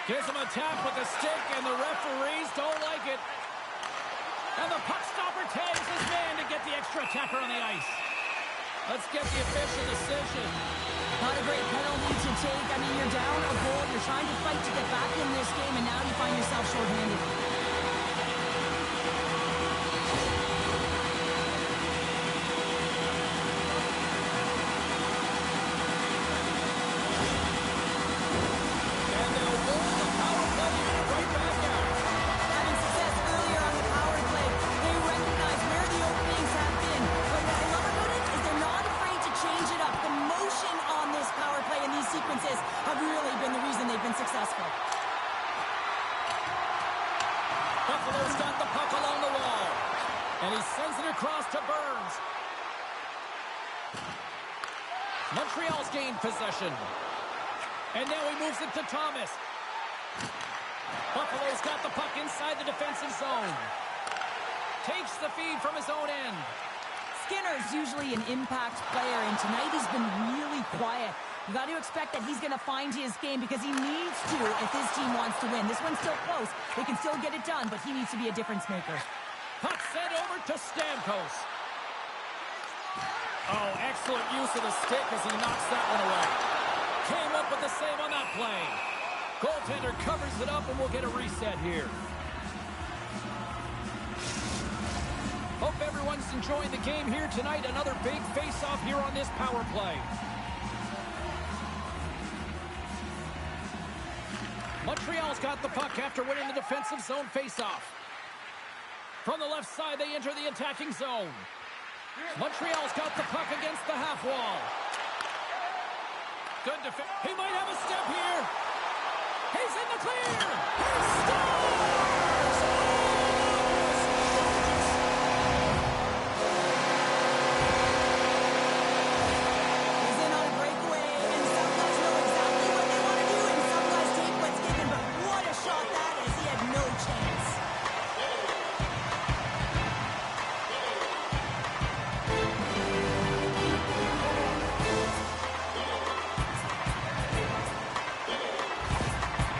Gives him a tap with the stick, and the referees don't like it. And the puck stopper tags his man to get the extra attacker on the ice. Let's get the official decision. Not a great penalty to take. I mean, you're down a goal. You're trying to fight to get back in this game, and now you find yourself shorthanded. Have really been the reason they've been successful. Buffalo's got the puck along the wall. And he sends it across to Burns. Montreal's gained possession. And now he moves it to Thomas. Buffalo's got the puck inside the defensive zone. Takes the feed from his own end. Skinner's usually an impact player, and tonight he's been really quiet. You got to expect that he's going to find his game because he needs to if his team wants to win. This one's still close. They can still get it done, but he needs to be a difference maker. Puck sent over to Stamkos. Oh, excellent use of the stick as he knocks that one away. Came up with the save on that play. Goaltender covers it up, and we'll get a reset here. Hope everyone's enjoying the game here tonight. Another big face-off here on this power play. Montreal's got the puck after winning the defensive zone face-off. From the left side, they enter the attacking zone. Montreal's got the puck against the half wall. Good defense. He might have a step here. He's in the clear. He scores! He's in on a breakaway, and some guys know exactly what they want to do, and some guys take what's given, but what a shot that is. He had no chance.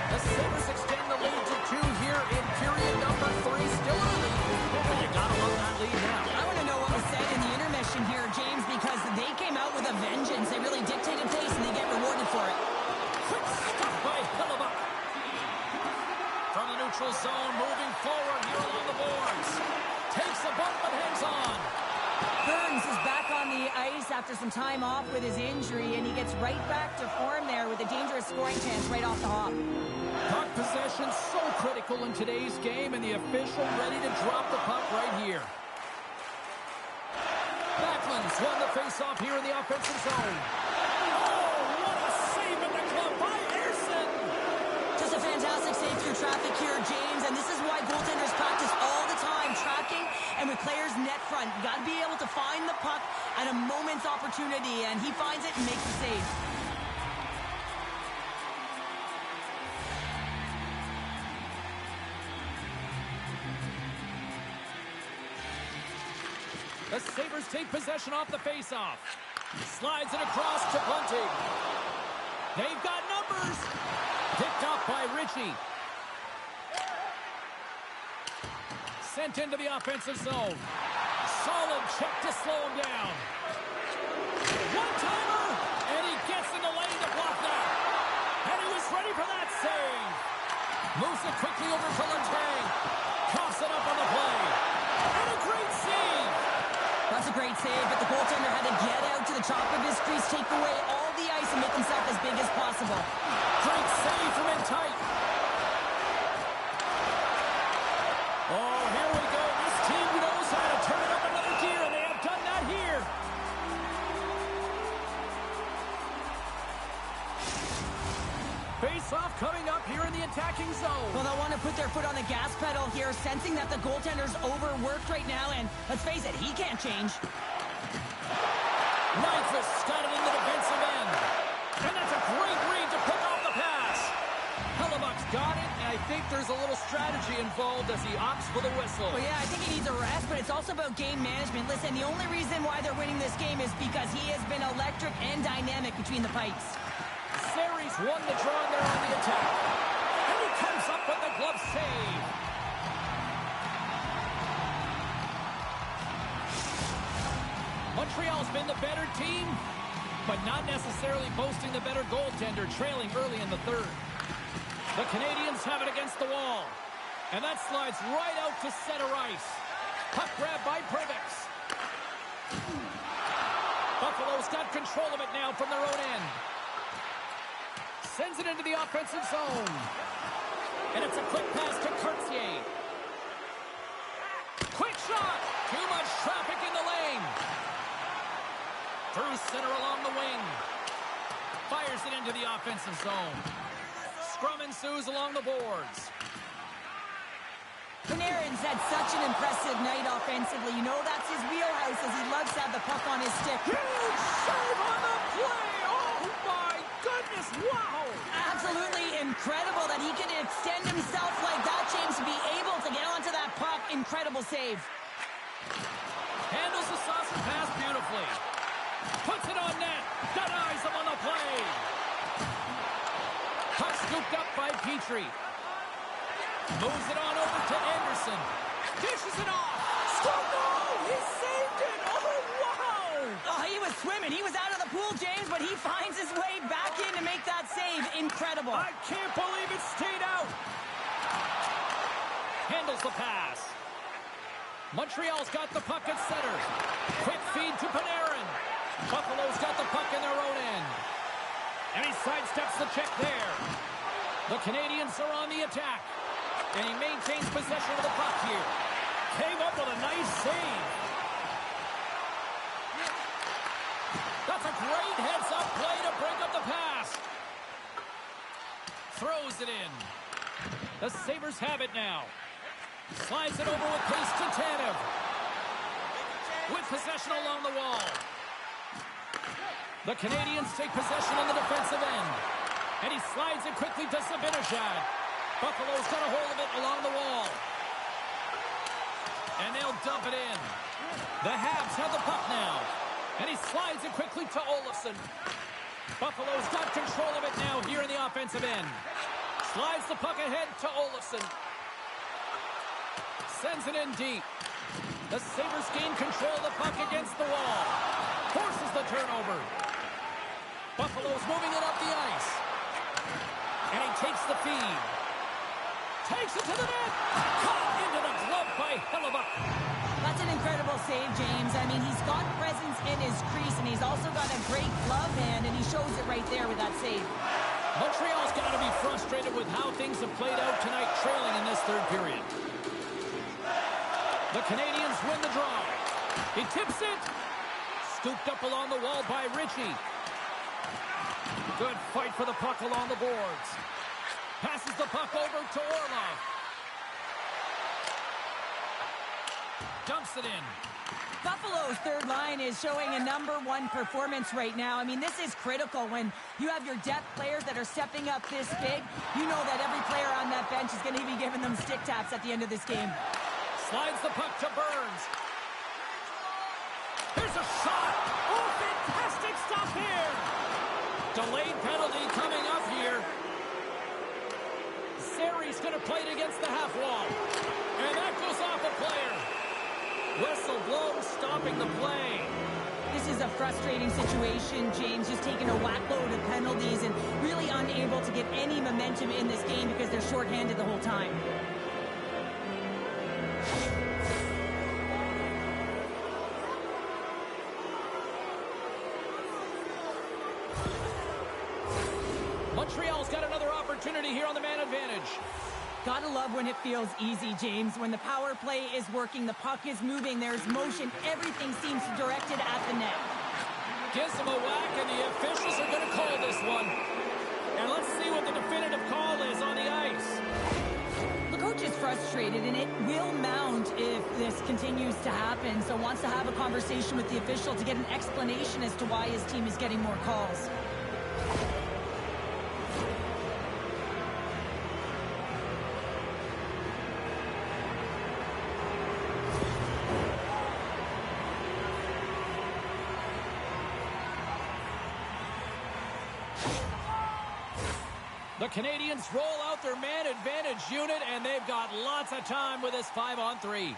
The Sabres extend the lead to 2 here in period number 3. Still early. But you gotta love that lead now. I want to know what was said in the intermission here, James, because they came out with a vengeance. They really dictated pace, and they get rewarded for it. Quick stop by Hellebuck. From the neutral zone, moving forward here along the boards. Takes a bump but hangs on. Burns is back on the ice after some time off with his injury, and he gets right back to form there with a dangerous scoring chance right off the hop. Puck possession so critical in today's game, and the official ready to drop the puck right here. Backlund's won the face-off here in the offensive zone. Oh, what a save in the glove by Ersson! Just a fantastic save through traffic here, James, and this is why goaltenders practice all the time, tracking and with players net front. You got to be able to find the puck at a moment's opportunity, and he finds it and makes the save. The Sabres take possession off the face-off. Slides it across to Bunting. They've got numbers. Picked up by Ritchie. Sent into the offensive zone. Solid check to slow him down. One-timer, and he gets in the lane to block that. And he was ready for that save. Moves it quickly over to Letang. Coughs it up on the play. And a great top of his crease, take away all the ice, and make himself as big as possible. Great save from in tight. Oh, here we go. This team knows how to turn it up another gear, and they have done that here. Face-off coming up here in the attacking zone. Well, they'll want to put their foot on the gas pedal here, sensing that the goaltender's overworked right now, and let's face it, he can't change. Nyquist got it in the defensive end. And that's a great read to pick off the pass. Hellebuck's got it, and I think there's a little strategy involved as he opts for the whistle. Well, yeah, I think he needs a rest, but it's also about game management. Listen, the only reason why they're winning this game is because he has been electric and dynamic between the pipes. Series won the draw there on the attack. And he comes up with the glove save. Montreal's been the better team, but not necessarily boasting the better goaltender, trailing early in the third. The Canadians have it against the wall. And that slides right out to center ice. Puck grab by Pervix. Buffalo's got control of it now from their own end. Sends it into the offensive zone. And it's a quick pass to Cartier. Quick shot! Too much traffic in the lane. Through center along the wing. Fires it into the offensive zone. Scrum ensues along the boards. Panarin's had such an impressive night offensively. You know that's his wheelhouse as he loves to have the puck on his stick. Huge save on the play! Oh my goodness, wow! Absolutely incredible that he can extend himself like that, James, to be able to get onto that puck. Incredible save. Handles the saucer pass beautifully. Puts it on net. Denies him on the play. Puck scooped up by Petrie. Moves it on over to Anderson. Dishes it off. Oh, he saved it. Oh, wow. Oh, he was swimming. He was out of the pool, James, but he finds his way back in to make that save. Incredible. I can't believe it stayed out. Handles the pass. Montreal's got the puck at center. Quick feed to Panarin. Buffalo's got the puck in their own end. And he sidesteps the check there. The Canadians are on the attack. And he maintains possession of the puck here. Came up with a nice save. That's a great heads-up play to break up the pass. Throws it in. The Sabres have it now. Slides it over with pace to Tanev. With possession along the wall. The Canadians take possession on the defensive end. And he slides it quickly to Zibanejad. Buffalo's got a hold of it along the wall. And they'll dump it in. The Habs have the puck now. And he slides it quickly to Olofsson. Buffalo's got control of it now here in the offensive end. Slides the puck ahead to Olofsson. Sends it in deep. The Sabres gain control of the puck against the wall. Forces the turnover. Buffalo's moving it up the ice. And he takes the feed. Takes it to the net. Caught into the glove by Hellebuck. That's an incredible save, James. I mean, he's got presence in his crease, and he's also got a great glove hand, and he shows it right there with that save. Montreal's got to be frustrated with how things have played out tonight, trailing in this third period. The Canadians win the draw. He tips it. Scooped up along the wall by Ritchie. Good fight for the puck along the boards. Passes the puck over to Orlov. Dumps it in. Buffalo's third line is showing a #1 performance right now. I mean, this is critical when you have your depth players that are stepping up this big. You know that every player on that bench is going to be giving them stick taps at the end of this game. Slides the puck to Burns. Here's a shot. Oh, fantastic stop here. Delayed penalty coming up here. Sari's going to play it against the half wall. And that goes off a player. Whistle blown, stopping the play. This is a frustrating situation, James, just taking a whack load of penalties and really unable to get any momentum in this game because they're shorthanded the whole time. Montreal's got another opportunity here on the man advantage. Gotta love when it feels easy, James. When the power play is working, the puck is moving, there's motion, everything seems directed at the net. Gives him a whack, and the officials are going to call this one. And let's see what the definitive call is on the ice. The coach is frustrated, and it will mount if this continues to happen, so wants to have a conversation with the official to get an explanation as to why his team is getting more calls. The Canadians roll out their man advantage unit, and they've got lots of time with this 5-on-3.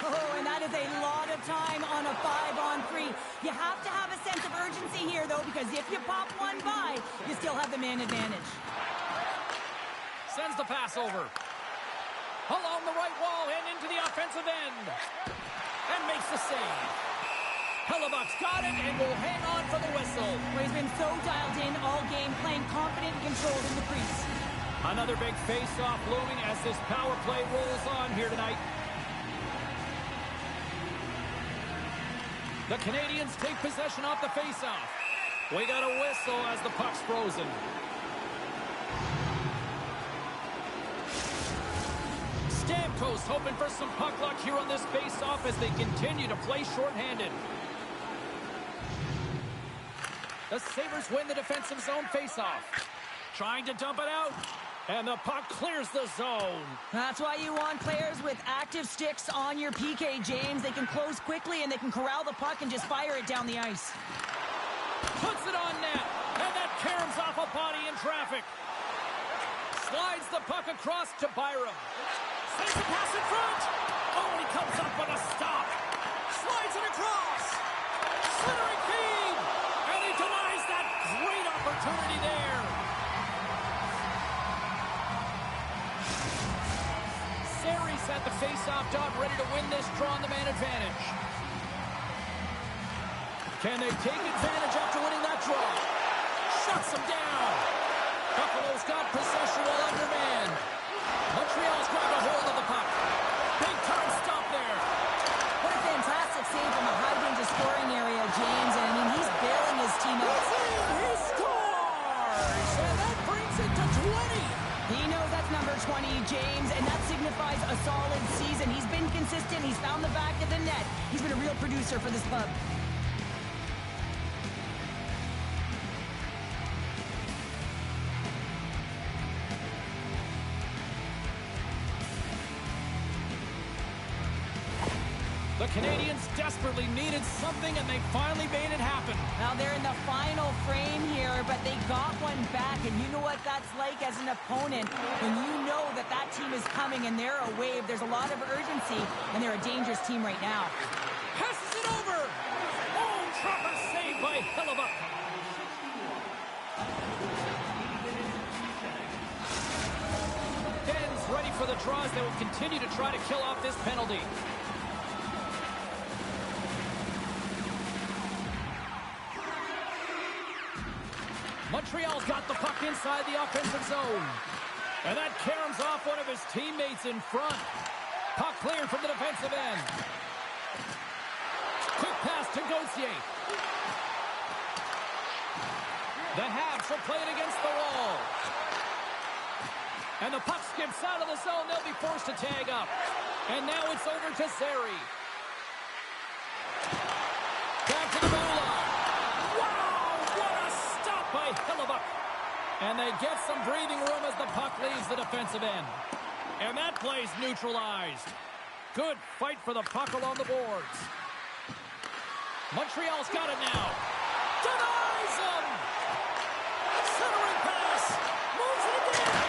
Oh, and that is a lot of time on a 5-on-3. You have to have a sense of urgency here, though, because if you pop one by, you still have the man advantage. Sends the pass over. Along the right wall and into the offensive end. And makes the save. Hellebuck's got it and will hang on for the whistle. Well, he's been so dialed in all game, playing confident and controlled in the crease. Another big face-off looming as this power play rolls on here tonight. The Canadians take possession off the face-off. We got a whistle as the puck's frozen. Stamkos hoping for some puck luck here on this face-off as they continue to play shorthanded. The Sabres win the defensive zone face-off. Trying to dump it out. And the puck clears the zone. That's why you want players with active sticks on your PK, James. They can close quickly and they can corral the puck and just fire it down the ice. Puts it on net. And that caroms off a body in traffic. Slides the puck across to Byram. Sends a pass in front. Oh, and he comes up on a stop. Slides it across. Slithering feed. And he denies that great opportunity there. Sary's at the face-off dot, ready to win this draw on the man advantage. Can they take advantage after winning that draw? Shuts them down. Buffalo's got possession while undermanned. Montreal's grabbed a hold of the puck. Big time stop there. What a fantastic save from a high-danger scoring area, James. And I mean, he's bailing his team out. He scores! And that brings it to 20. He knows that's number 20, James, and that signifies a solid season. He's been consistent. He's found the back of the net. He's been a real producer for this club. The Canadians desperately needed something, and they finally made it happen. Now they're in the final frame here, but they got one back, and you know what that's like as an opponent. When you know that that team is coming and they're a wave, there's a lot of urgency, and they're a dangerous team right now. Passes it over. Oh, proper save by Hellebuck. Ben's ready for the draws. They will continue to try to kill off this penalty. Montreal's got the puck inside the offensive zone. And that caroms off one of his teammates in front. Puck cleared from the defensive end. Quick pass to Gauthier. The Habs will play it against the wall. And the puck skips out of the zone. They'll be forced to tag up. And now it's over to Zary. Back to the goal line. By Hellebuck. And they get some breathing room as the puck leaves the defensive end. And that play's neutralized. Good fight for the puck along the boards. Montreal's got it now. Denies him! Centering pass. Moves it again.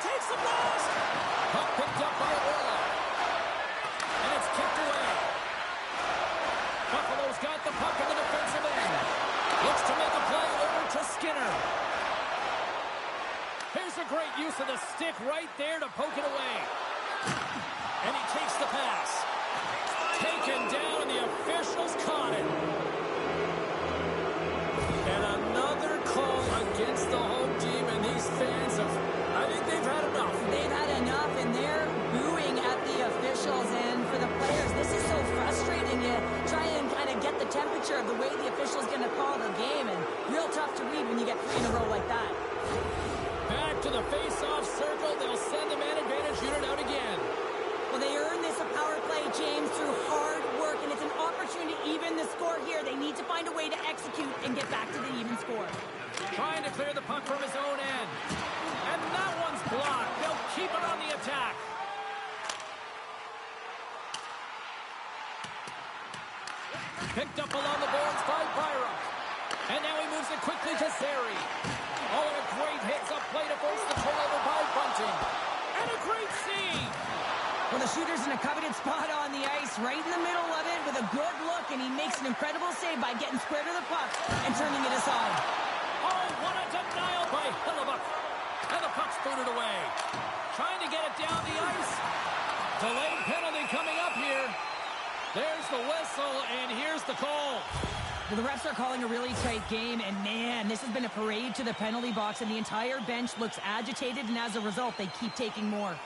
Takes the blast. Puck picked up by Orla. And it's kicked away. Buffalo's got the puck in the defensive end. Looks to make a play over to Skinner. Here's a great use of the stick right there to poke it away. And he takes the pass. Taken down, and the officials caught it. And another picture of the way the official's going to call the game, and real tough to read when you get 3 in a row like that. Back to the face-off circle. They'll send the man advantage unit out again. Well, they earn this a power play, James, through hard work, and it's an opportunity to even the score here. They need to find a way to execute and get back to the even score. Trying to clear the puck from his own end. And that one's blocked. They'll keep it on the attack. Picked up along the boards by Byram. And now he moves it quickly to Zary. Oh, and a great hits up play to force the turnover by Bunting. And a great save. Well, the shooter's in a coveted spot on the ice, right in the middle of it with a good look, and he makes an incredible save by getting square to the puck and turning it aside. Oh, what a denial by Hellebuyck. And the puck's booted away. Trying to get it down the ice. Delayed penalty coming up here. There's the whistle, and here's the call. Well, the refs are calling a really tight game, and man, this has been a parade to the penalty box, and the entire bench looks agitated, and as a result, they keep taking more.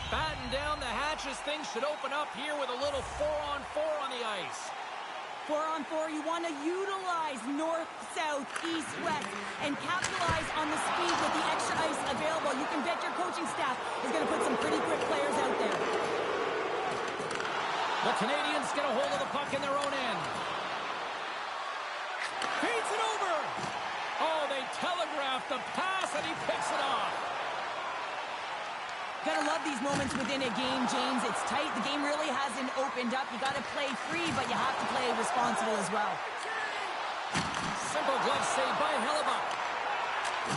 Batten down the hatches. Things should open up here with a little 4-on-4 on the ice. 4-on-4, you want to utilize north, south, east, west, and capitalize on the speed with the extra ice available. You can bet your coaching staff is going to put some pretty quick players out there. The Canadians get a hold of the puck in their own end. Feeds it over. Oh, they telegraphed the pass, and he picks it off. Gotta love these moments within a game, James. It's tight. The game really hasn't opened up. You gotta play free, but you have to play responsible as well. Simple glove save by Hellebuyck.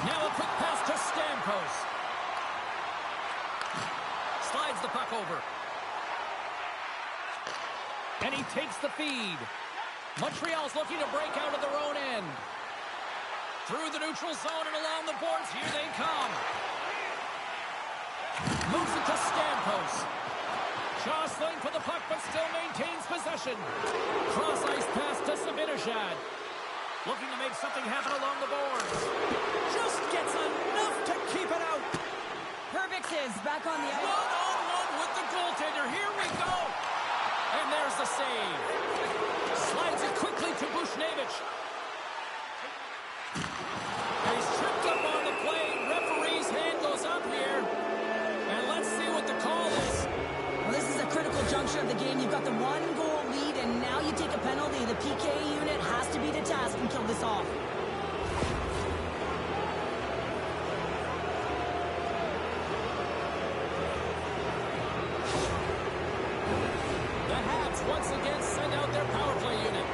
Now a quick pass to Stamkos. Slides the puck over. And he takes the feed. Montreal's looking to break out of their own end. Through the neutral zone and along the boards. Here they come. Moves it to Stamkos. Jostling for the puck, but still maintains possession. Cross-ice pass to Zibanejad. Looking to make something happen along the boards. Just gets enough to keep it out. Perfect is back on the ice. One-on-one with the goaltender. Here we go. And there's the save. Slides it quickly to Bushnevich. He's tripped up on the play. Referee's hand goes up here. And let's see what the call is. Well, this is a critical juncture of the game. You've got the 1-goal lead, and now you take a penalty. The PK unit has to be to task and kill this off. The Habs once again send out their power play unit.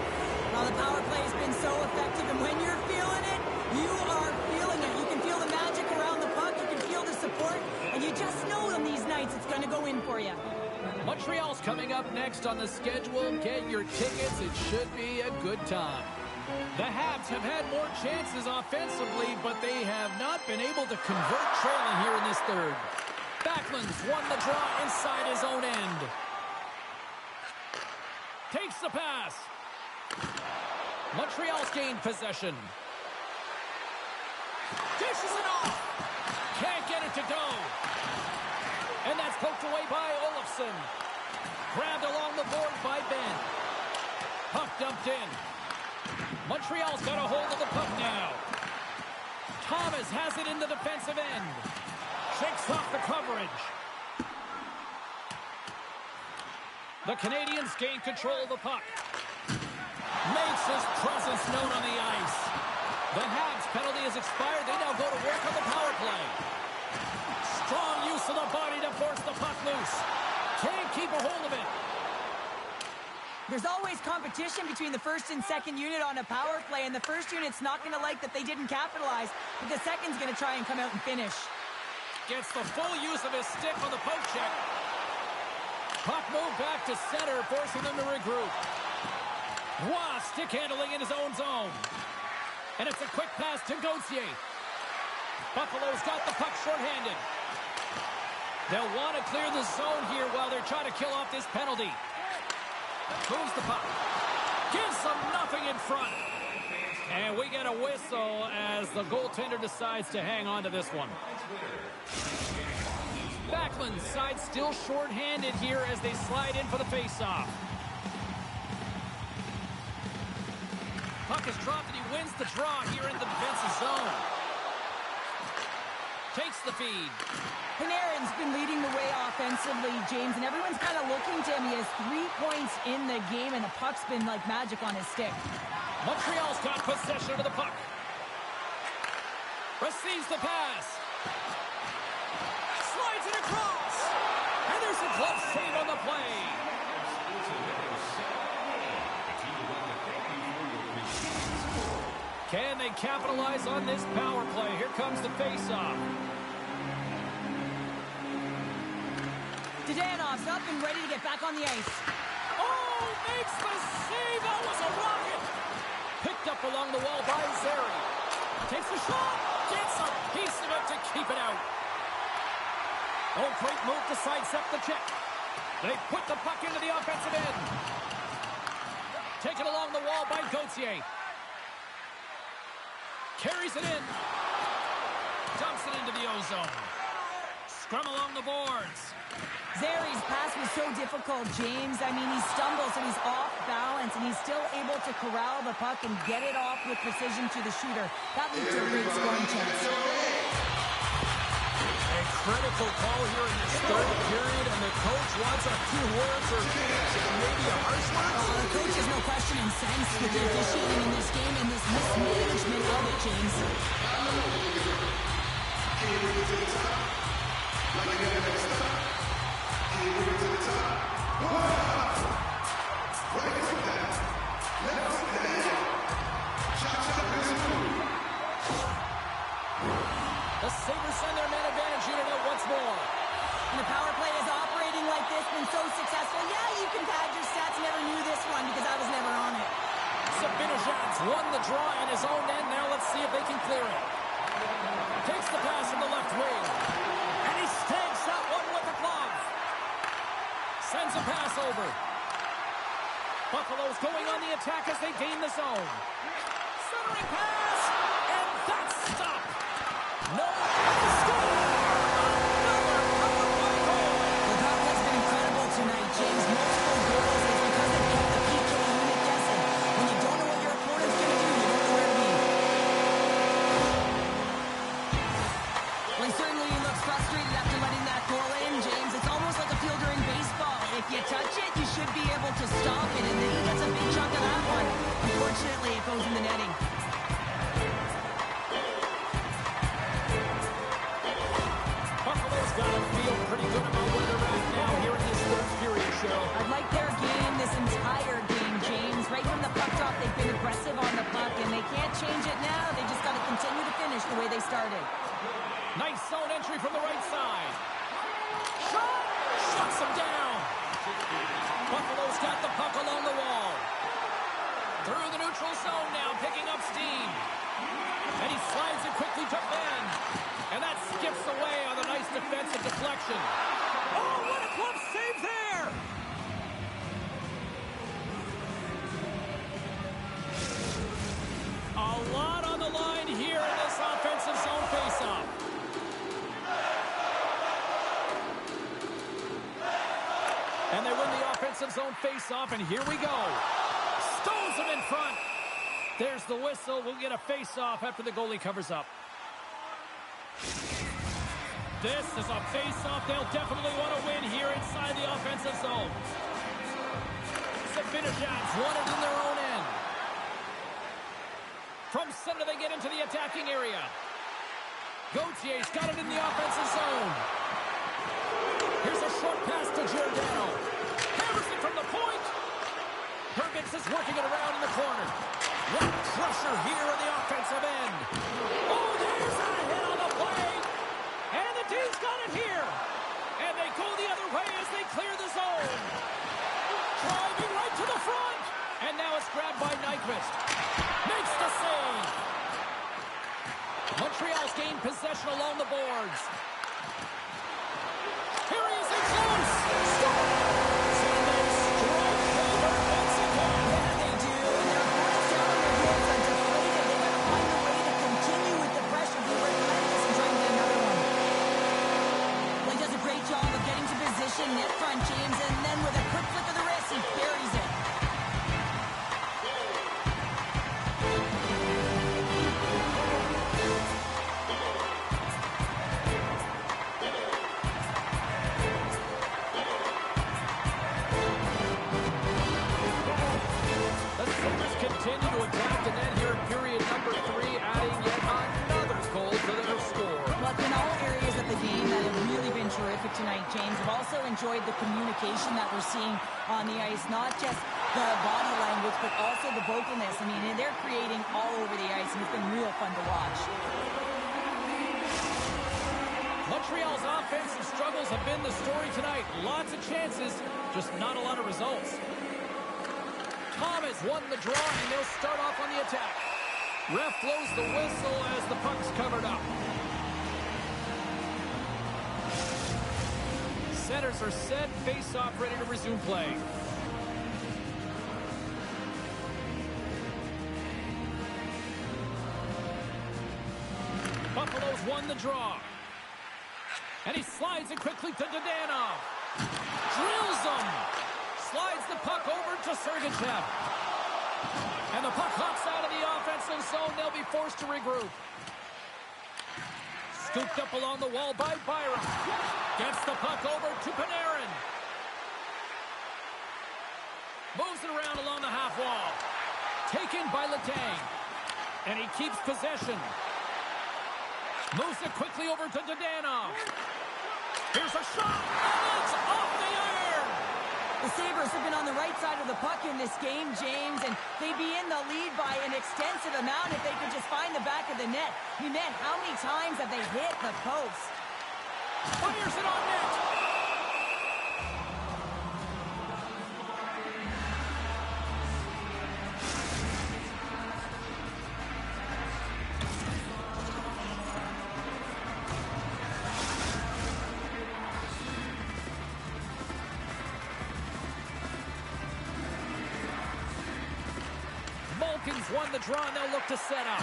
Well, the power play has been so effective, and when you're feeling it, you are feeling it. You can feel the magic around the puck. You can feel the support, and you just know on these nights it's going to go in for you. Montreal's coming up next on the schedule. Get your tickets. It should be a good time. The Habs have had more chances offensively, but they have not been able to convert trailing here in this third. Backlund's won the draw inside his own end. Takes the pass. Montreal's gained possession. Dishes it off. Can't get it to go. And that's poked away by Olofsson. Grabbed along the board by Ben. Puck dumped in. Montreal's got a hold of the puck now. Thomas has it in the defensive end. Shakes off the coverage. The Canadians gain control of the puck. Makes his presence known on the ice. The Habs penalty has expired. They now go to work on the power play. Strong use of the body to force the puck loose. Can't keep a hold of it. There's always competition between the first and second unit on a power play, and the first unit's not going to like that they didn't capitalize, but the second's going to try and come out and finish. Gets the full use of his stick on the poke check. Puck moved back to center, forcing them to regroup. Wow, stick handling in his own zone. And it's a quick pass to Gauthier. Buffalo's got the puck shorthanded. They'll want to clear the zone here while they're trying to kill off this penalty. Moves the puck. Gives them nothing in front. And we get a whistle as the goaltender decides to hang on to this one. Backlund's side still shorthanded here as they slide in for the faceoff. Puck is dropped and he wins the draw here in the defensive zone. Takes the feed. Panarin's been leading the way offensively, James, and everyone's kind of looking to him. He has 3 points in the game, and the puck's been like magic on his stick. Montreal's got possession of the puck. Receives the pass. Slides it across. And there's a glove save on the play. Can they capitalize on this power play? Here comes the faceoff. Danov's up and ready to get back on the ice. Oh, makes the save. That was a rocket. Picked up along the wall by Zary. Takes a shot. Gets a piece of it to keep it out. Oh, great move to sidestep the check. They put the puck into the offensive end. Taken along the wall by Gauthier. Carries it in. Dumps it into the ozone. Scrum along the boards. Zary's pass was so difficult, James. I mean, he stumbles and he's off balance, and he's still able to corral the puck and get it off with precision to the shooter. That leads to a great scoring chance. A critical call here in this third period, and the coach wants a few words or maybe a harsh one. Oh, the coach has no question incensed with the officiating in this game and this mismanagement of it, James. The Sabres send their man advantage unit out once more. And the power play is operating like this, been so successful. Yeah, you can pad your stats. Never knew this one because I was never on it. Sabinajad's won the draw in his own end. Now let's see if they can clear it. Takes the pass from the left wing. And he stakes that one with the glove. Sends a pass over. Buffalo's going on the attack as they gain the zone. Centering pass. And that's stopped. No. Score! Another power play goal. The power play's been incredible tonight, James. Multiple goals. It's because they've kept the PK unit guessing. When you don't know what your opponent's going to do, you don't know where to be. Well, he certainly looks frustrated after letting that goal in, James. It's almost like a field during baseball. If you touch it, you should be able to stop it, and then he gets a big chunk of that one. Unfortunately, it goes in the netting. Buffalo's got to feel pretty good about where they're at now here in this third period, Cheryl. I'd like their game this entire game, James. Right from the puck drop, they've been aggressive on the puck, and they can't change it now. They just got to continue to finish the way they started. Nice zone entry from the right side. Shot! Shuts him down. Buffalo's got the puck along the wall. Through the neutral zone now, picking up steam. And he slides it quickly to Ben. And that skips away on a nice defensive deflection. Oh, what a glove save there! A lot on the line here in this offensive zone faceoff. And they win the offensive zone faceoff, and here we go. Stones him in front. There's the whistle. We'll get a faceoff after the goalie covers up. This is a faceoff they'll definitely want to win here inside the offensive zone. Sabinajad's won it in their own end. From center, they get into the attacking area. Gauthier's got it in the offensive zone. Here's a short pass to Giordano. Hammers it from the point. Hermans is working it around in the corner. What pressure here on the offensive end. Oh, there's a hit on the play. And the D's got it here. And they go the other way as they clear the zone. Driving right to the front. And now it's grabbed by Nyquist. Makes the save. Montreal's gained possession along the boards. Here he is in close. Scores! And they strike over once again. Yeah, they do. And they're both down on their heels on deflated old-fashioned net front, James, and then with a quick flick of the wrist, he buries it. The Sabres continue to attack the net here in period number 3, adding yet another goal to their score. Look, in all areas of the game that have really been terrific tonight, James, I've also enjoyed the communication that we're seeing on the ice, not just the body language, but also the vocalness. I mean, they're creating all over the ice, and it's been real fun to watch. Montreal's offensive struggles have been the story tonight. Lots of chances, just not a lot of results. Thomas won the draw, and they'll start off on the attack. Ref blows the whistle as the puck's covered up. Centers are set, face-off ready to resume play. Buffalo's won the draw. And he slides it quickly to Dadonov. Drills him. Slides the puck over to Sergachev. And the puck hops out of the offensive zone. They'll be forced to regroup. Scooped up along the wall by Byram. Gets the puck over to Panarin. Moves it around along the half wall. Taken by Letang. And he keeps possession. Moves it quickly over to Dadonov. Here's a shot. And it's off the iron. The Sabres have been on the right side of the puck in this game, James, and they'd be in the lead by an extensive amount if they could just find the back of the net. You meant how many times have they hit the post? Fires it on net. Malkin's won the draw, and they'll look to set up.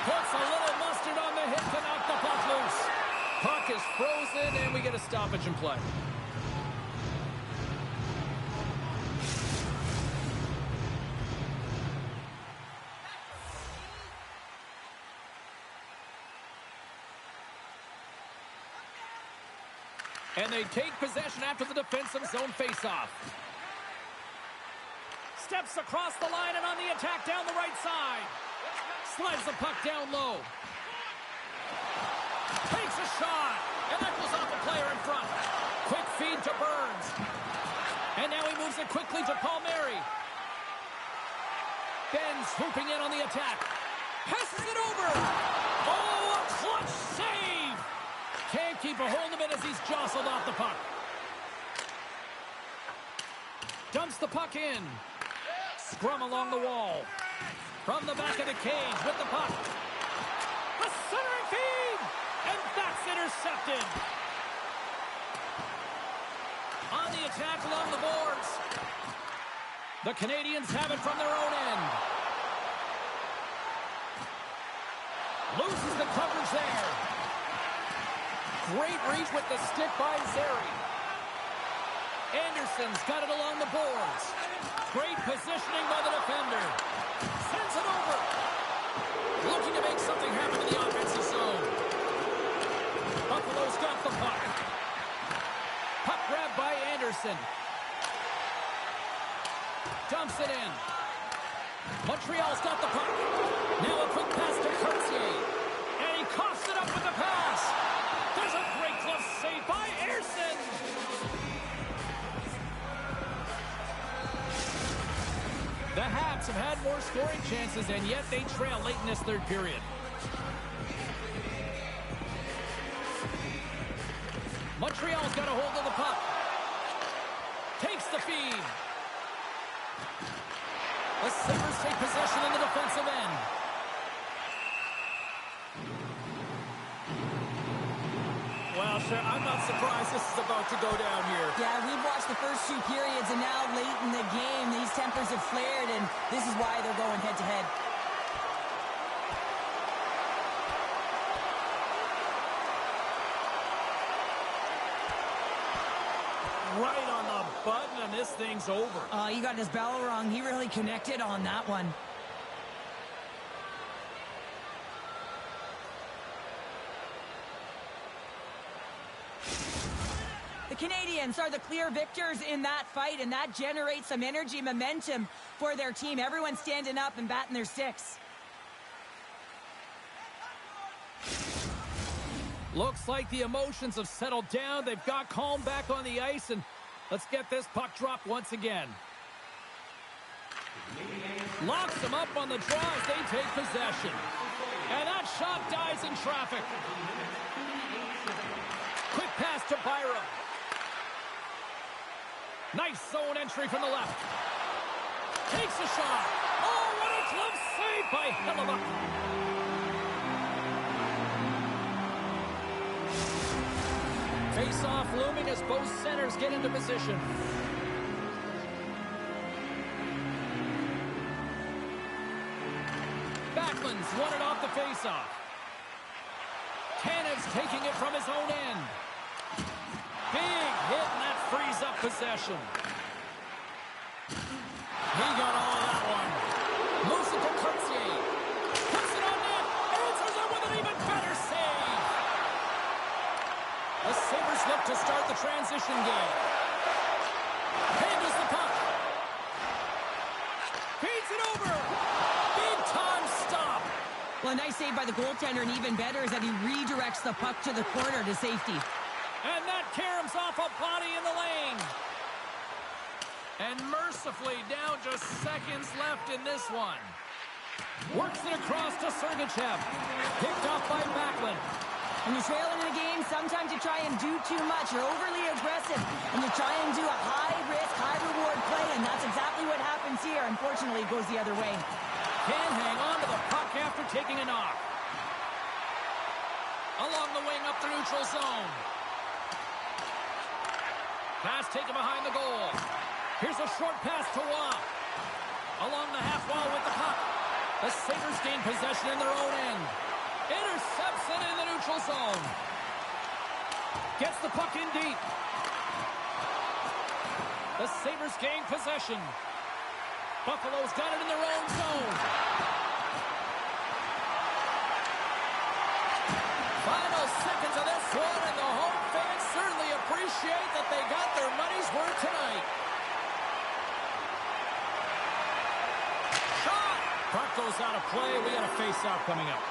Puts a little mustard on the hit to knock the puck loose. Puck is frozen, and we get a stoppage in play. And they take possession after the defensive zone faceoff. Steps across the line and on the attack down the right side. Slides the puck down low. Takes a shot. And that goes off a player in front. Quick feed to Burns. And now he moves it quickly to Palmieri. Ben's swooping in on the attack. Passes it over. Oh, a clutch save. Can't keep a hold of it as he's jostled off the puck. Dumps the puck in. Scrum along the wall. From the back of the cage with the puck. A centering feed! And that's intercepted. On the attack along the boards. The Canadians have it from their own end. Loses the coverage there. Great reach with the stick by Zary. Anderson's got it along the boards. Great positioning by the defender. Sends it over. Looking to make something happen in the offensive zone. Buffalo's got the puck. Puck grabbed by Anderson. Dumps it in. Montreal's got the puck. Now a quick pass to Courtier. And he coughs it up with the pass. There's a great glove save by Anderson. The Habs have had more scoring chances, and yet they trail late in this third period. Montreal's got a hold of the puck. Takes the feed. The Sabres take possession in the defensive end. Well, sure, I'm not surprised this is about to go down here. Yeah, we've watched the first two periods, and now late in the game, these tempers have flared, and this is why they're going head-to-head. right on the button, and this thing's over. He got his bell wrong. He really connected on that one. The Canadians are the clear victors in that fight, and that generates some energy, momentum for their team. Everyone's standing up and batting their sticks. Looks like the emotions have settled down. They've got calm back on the ice, and let's get this puck dropped once again. Locks them up on the draw as they take possession. And that shot dies in traffic. Quick pass to Byram. Nice zone entry from the left. Takes a shot. Oh, what a glove save by Hellebuyck. Face-off looming as both centers get into position. Backlund's won it off the face-off. Tanev's taking it from his own end. Big hit, and that frees up possession. He got all of that one. Moves it to Courtier. Puts it on net. Answers it with an even better save. The Sabres look to start the transition game. Handles the puck. Feeds it over. Big time stop. Well, a nice save by the goaltender, and even better is that he redirects the puck to the corner to safety. And that caroms off a body in the lane. And mercifully down just seconds left in this one. Works it across to Sergachev. Picked off by Backlund. When you're trailing in a game, sometimes you try and do too much. You're overly aggressive, and you try and do a high-risk, high-reward play, and that's exactly what happens here. Unfortunately, it goes the other way. Can hang on to the puck after taking a knock. Along the wing up the neutral zone. Pass taken behind the goal. Here's a short pass to Waugh. Along the half wall with the puck. The Sabres gain possession in their own end. Intercepts it in the neutral zone. Gets the puck in deep. The Sabres gain possession. Buffalo's got it in their own zone. Final seconds of this one, and the home fans certainly appreciate that they got their money's worth tonight. Shot! Puck goes out of play. We got a face-off coming up.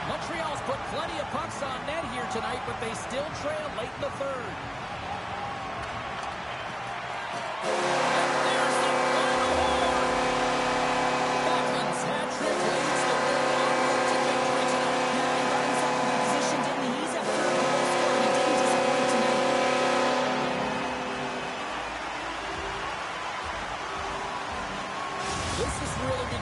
Montreal's put plenty of pucks on net here tonight, but they still trail late in the third.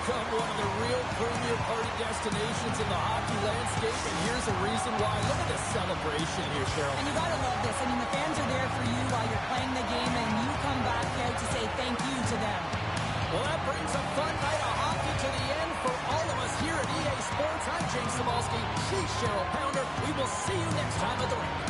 One of the real premier party destinations in the hockey landscape, and here's a reason why. Look at the celebration here, Cheryl. And you gotta love this. I mean, the fans are there for you while you're playing the game, and you come back out to say thank you to them. Well, that brings a fun night of hockey to the end for all of us here at EA Sports. I'm James Cybulski. She's Cheryl Pounder. We will see you next time at the rink.